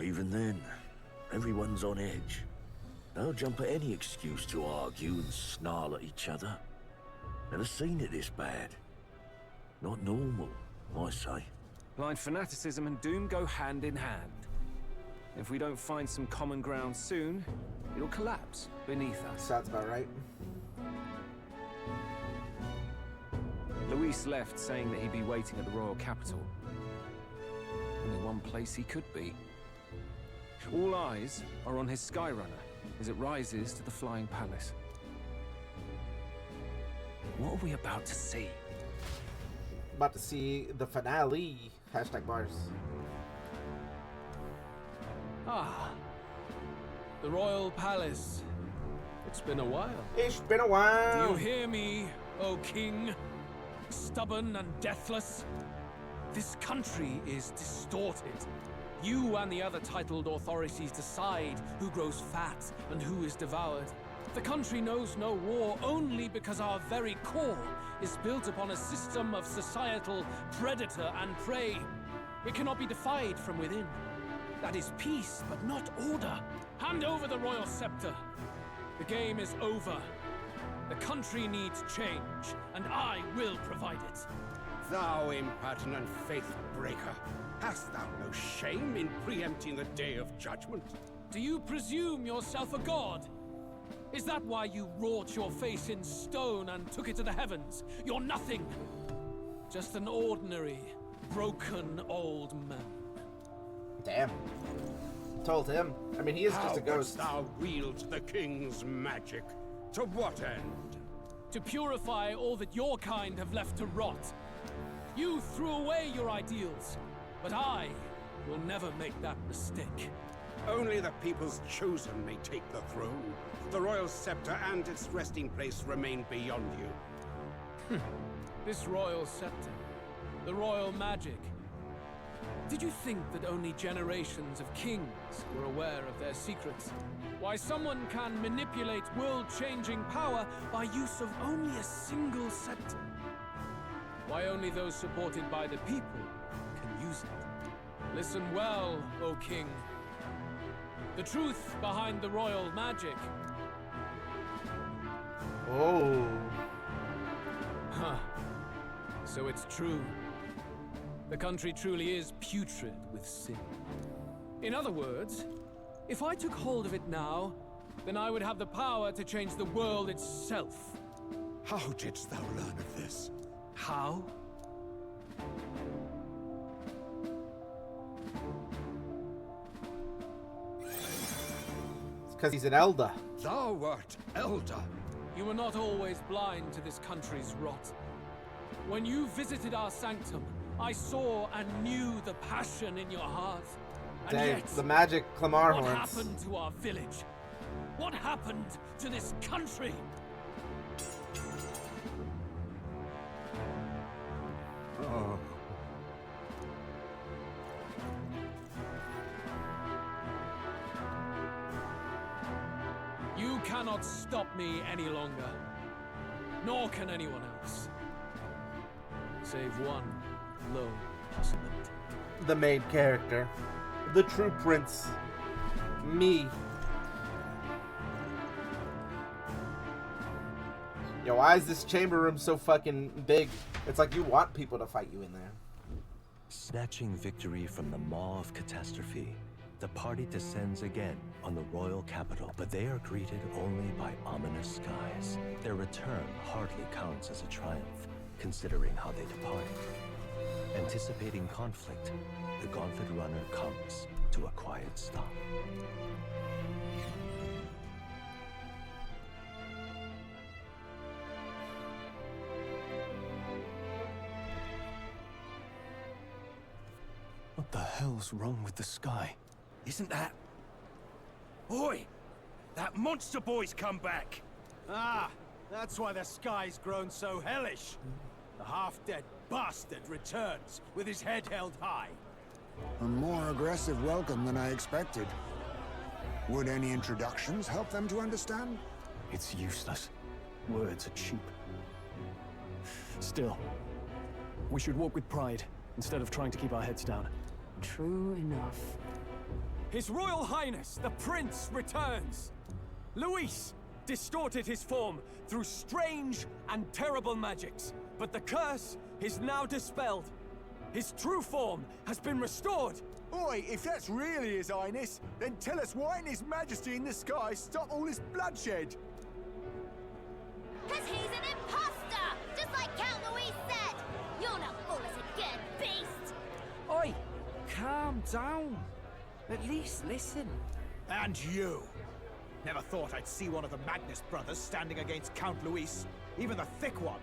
Even then, everyone's on edge. They'll jump at any excuse to argue and snarl at each other. Never seen it this bad. Not normal, I say. Blind fanaticism and doom go hand in hand. If we don't find some common ground soon, it'll collapse beneath us. Sounds about right. Luis left saying that he'd be waiting at the royal capital. Only one place he could be. All eyes are on his Skyrunner as it rises to the flying palace. What are we about to see? About to see the finale. Hashtag bars. Ah, the royal palace. It's been a while. It's been a while. Do you hear me, O king? Stubborn and deathless? This country is distorted. You and the other titled authorities decide who grows fat and who is devoured. The country knows no war only because our very core is built upon a system of societal predator and prey. It cannot be defied from within. That is peace, but not order. Hand over the royal scepter. The game is over. The country needs change, and I will provide it. Thou impertinent faith breaker, hast thou no shame in preempting the day of judgment? Do you presume yourself a god? Is that why you wrought your face in stone and took it to the heavens? You're nothing. Just an ordinary, broken old man. Damn. Told him. I mean, he is just a ghost. How wouldst thou wield the king's magic? To what end? To purify all that your kind have left to rot. You threw away your ideals, but I will never make that mistake. Only the people's chosen may take the throne. The royal scepter and its resting place remain beyond you. This royal scepter, the royal magic. Did you think that only generations of kings were aware of their secrets? Why someone can manipulate world-changing power by use of only a single scepter? Why only those supported by the people can use it? Listen well, O king. The truth behind the royal magic. Oh. Huh. So it's true. The country truly is putrid with sin. In other words, if I took hold of it now, then I would have the power to change the world itself. How didst thou learn of this? How? It's because he's an elder. Thou wert elder. You were not always blind to this country's rot. When you visited our sanctum, I saw and knew the passion in your heart. And Dang, yet, the magic Clamar what horns. happened to our village? What happened to this country? Oh. You cannot stop me any longer. Nor can anyone else. Save one lone possibility. The main character. The true prince. Me. Yo, why is this chamber room so fucking big? It's like you want people to fight you in there. Snatching victory from the maw of catastrophe, the party descends again on the royal capital, but they are greeted only by ominous skies. Their return hardly counts as a triumph, considering how they departed. Anticipating conflict, the Gauntlet Runner comes to a quiet stop. What the hell's wrong with the sky? Isn't that... Oi! That monster boy's come back! Ah, that's why the sky's grown so hellish. The half-dead bastard returns with his head held high. A more aggressive welcome than I expected. Would any introductions help them to understand? It's useless. Words are cheap. Still, we should walk with pride instead of trying to keep our heads down. True enough. His Royal Highness, the Prince, returns! Luis distorted his form through strange and terrible magics, but the curse is now dispelled. His true form has been restored! Oi, if that's really His Highness, then tell us why in His Majesty in the sky stop all this bloodshed? 'Cause he's an imposter! Just like Count Luis said! You'll not fool us again, beast! Oi! Calm down. At least listen. And you! Never thought I'd see one of the Magnus brothers standing against Count Luis, even the thick one.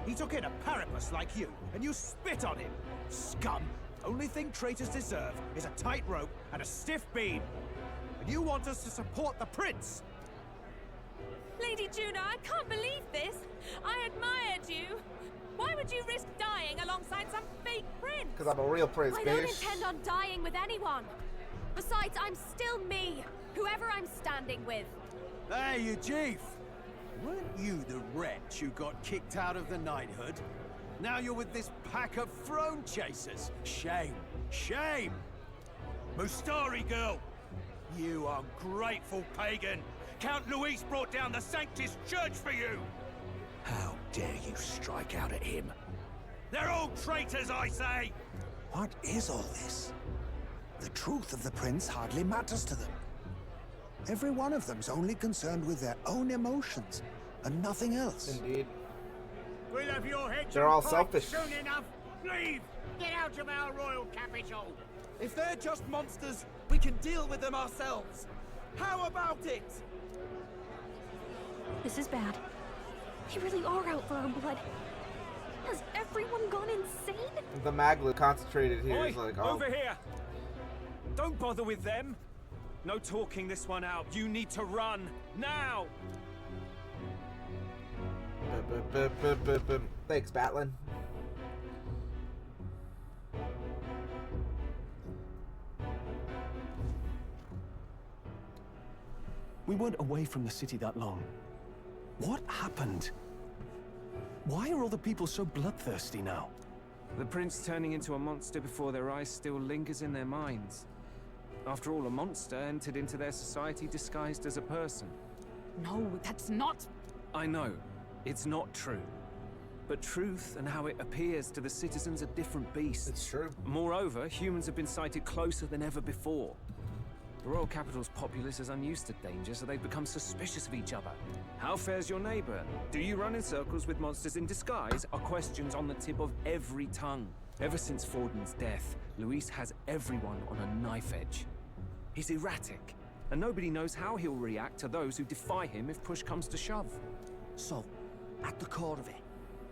He took in a Paripus like you, and you spit on him! Scum! Only thing traitors deserve is a tight rope and a stiff beam. And you want us to support the prince? Lady Juno, I can't believe this! I admired you! Why would you risk dying alongside some fake prince? Because I'm a real prince, I bitch. don't intend on dying with anyone. Besides, I'm still me, whoever I'm standing with. Hey, you chief! Weren't you the wretch who got kicked out of the knighthood? Now you're with this pack of throne chasers. Shame. Shame! Mustari girl! You ungrateful pagan! Count Luis brought down the Sanctus Church for you! How dare you strike out at him? They're all traitors, I say! What is all this? The truth of the prince hardly matters to them. Every one of them's only concerned with their own emotions and nothing else. Indeed. We'll have your heads They're on all pikes selfish. soon enough. Leave! Get out of our royal capital! If they're just monsters, we can deal with them ourselves. How about it? This is bad. They really are out for our blood. Has everyone gone insane? The Magla concentrated here Oi, is like, oh. over here! Don't bother with them. No talking this one out. You need to run, now! Thanks, Batlin. We weren't away from the city that long. What happened? Why are all the people so bloodthirsty now? The prince turning into a monster before their eyes still lingers in their minds. After all, a monster entered into their society disguised as a person. No, that's not... I know, it's not true. But truth and how it appears to the citizens are different beasts. It's true. Moreover, humans have been sighted closer than ever before. The royal capital's populace is unused to danger, so they've become suspicious of each other. How fares your neighbor? Do you run in circles with monsters in disguise? Are questions on the tip of every tongue. Ever since Forden's death, Luis has everyone on a knife edge. He's erratic, and nobody knows how he'll react to those who defy him if push comes to shove. So, at the core of it,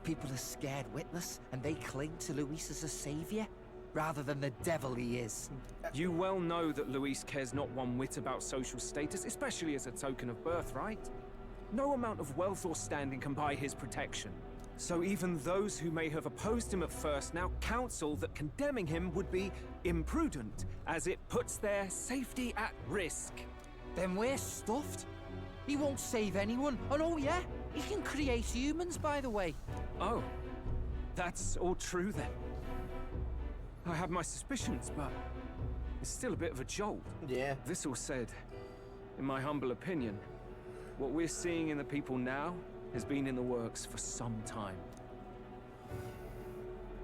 people are scared witless, and they cling to Luis as a savior, rather than the devil he is. You well know that Luis cares not one whit about social status, especially as a token of birthright. No amount of wealth or standing can buy his protection. So even those who may have opposed him at first now counsel that condemning him would be imprudent, as it puts their safety at risk. Then we're stuffed. He won't save anyone. And oh yeah, he can create humans, by the way. Oh, that's all true then. I have my suspicions, but it's still a bit of a jolt. Yeah. This all said, in my humble opinion, what we're seeing in the people now has been in the works for some time.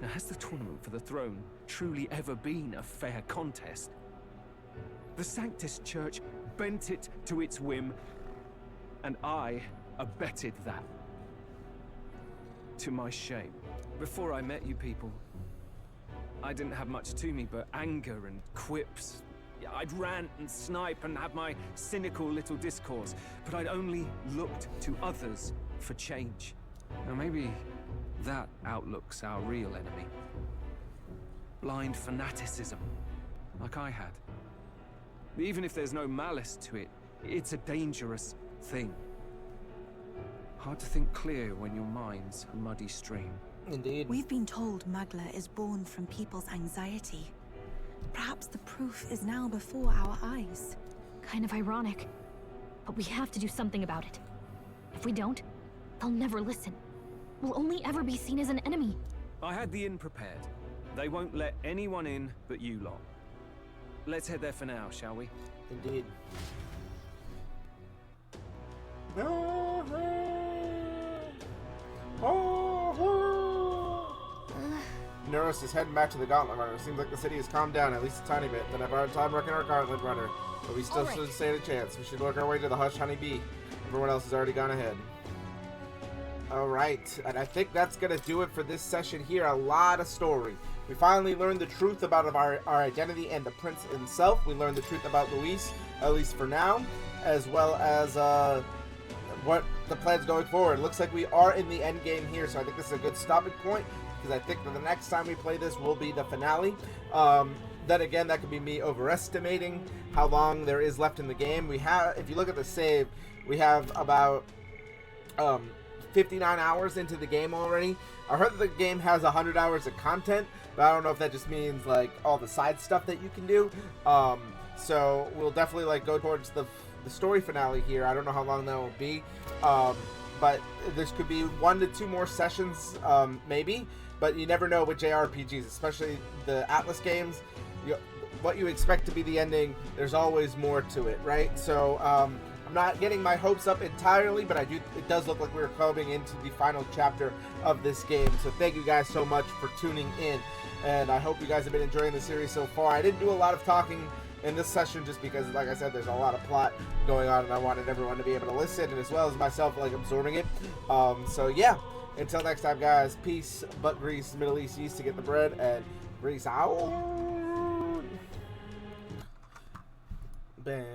Now, has the tournament for the throne truly ever been a fair contest? The Sanctus Church bent it to its whim, and I abetted that. To my shame. Before I met you people, I didn't have much to me but anger and quips. I'd rant and snipe and have my cynical little discourse, but I'd only looked to others for change. Now maybe that outlook's our real enemy. Blind fanaticism, like I had. Even if there's no malice to it, it's a dangerous thing. Hard to think clear when your mind's a muddy stream. Indeed. We've been told Magla is born from people's anxiety. Perhaps the proof is now before our eyes. Kind of ironic. But we have to do something about it. If we don't, they'll never listen. We'll only ever be seen as an enemy. I had the inn prepared. They won't let anyone in but you lot. Let's head there for now, shall we? Indeed. Neuros is heading back to the Gauntlet Runner. Seems like the city has calmed down at least a tiny bit. Then I've had time wrecking our Gauntlet Runner, but we still should stand a chance. We should work our way to the Hush Honey Bee. Everyone else has already gone ahead. Alright, and I think that's going to do it for this session here. A lot of story. We finally learned the truth about our identity and the prince himself. We learned the truth about Luis, at least for now, as well as what the plan's going forward. Looks like we are in the end game here, so I think this is a good stopping point, because I think that the next time we play this will be the finale. Then again, that could be me overestimating how long there is left in the game. We have, if you look at the save, we have about 59 hours into the game already. I heard that the game has 100 hours of content, but I don't know if that just means like all the side stuff that you can do. So we'll definitely like go towards the story finale here. I don't know how long that will be, but this could be 1 to 2 more sessions, maybe. But you never know with JRPGs, especially the Atlas games. What you expect to be the ending, there's always more to it, right? So I'm not getting my hopes up entirely, but it does look like we're coming into the final chapter of this game. So thank you guys so much for tuning in, and I hope you guys have been enjoying the series so far. I didn't do a lot of talking in this session just because, like I said, there's a lot of plot going on, and I wanted everyone to be able to listen, and as well as myself, like, absorbing it. So yeah, until next time, guys, peace, butt grease, Middle East yeast to get the bread, and grease out. Bam.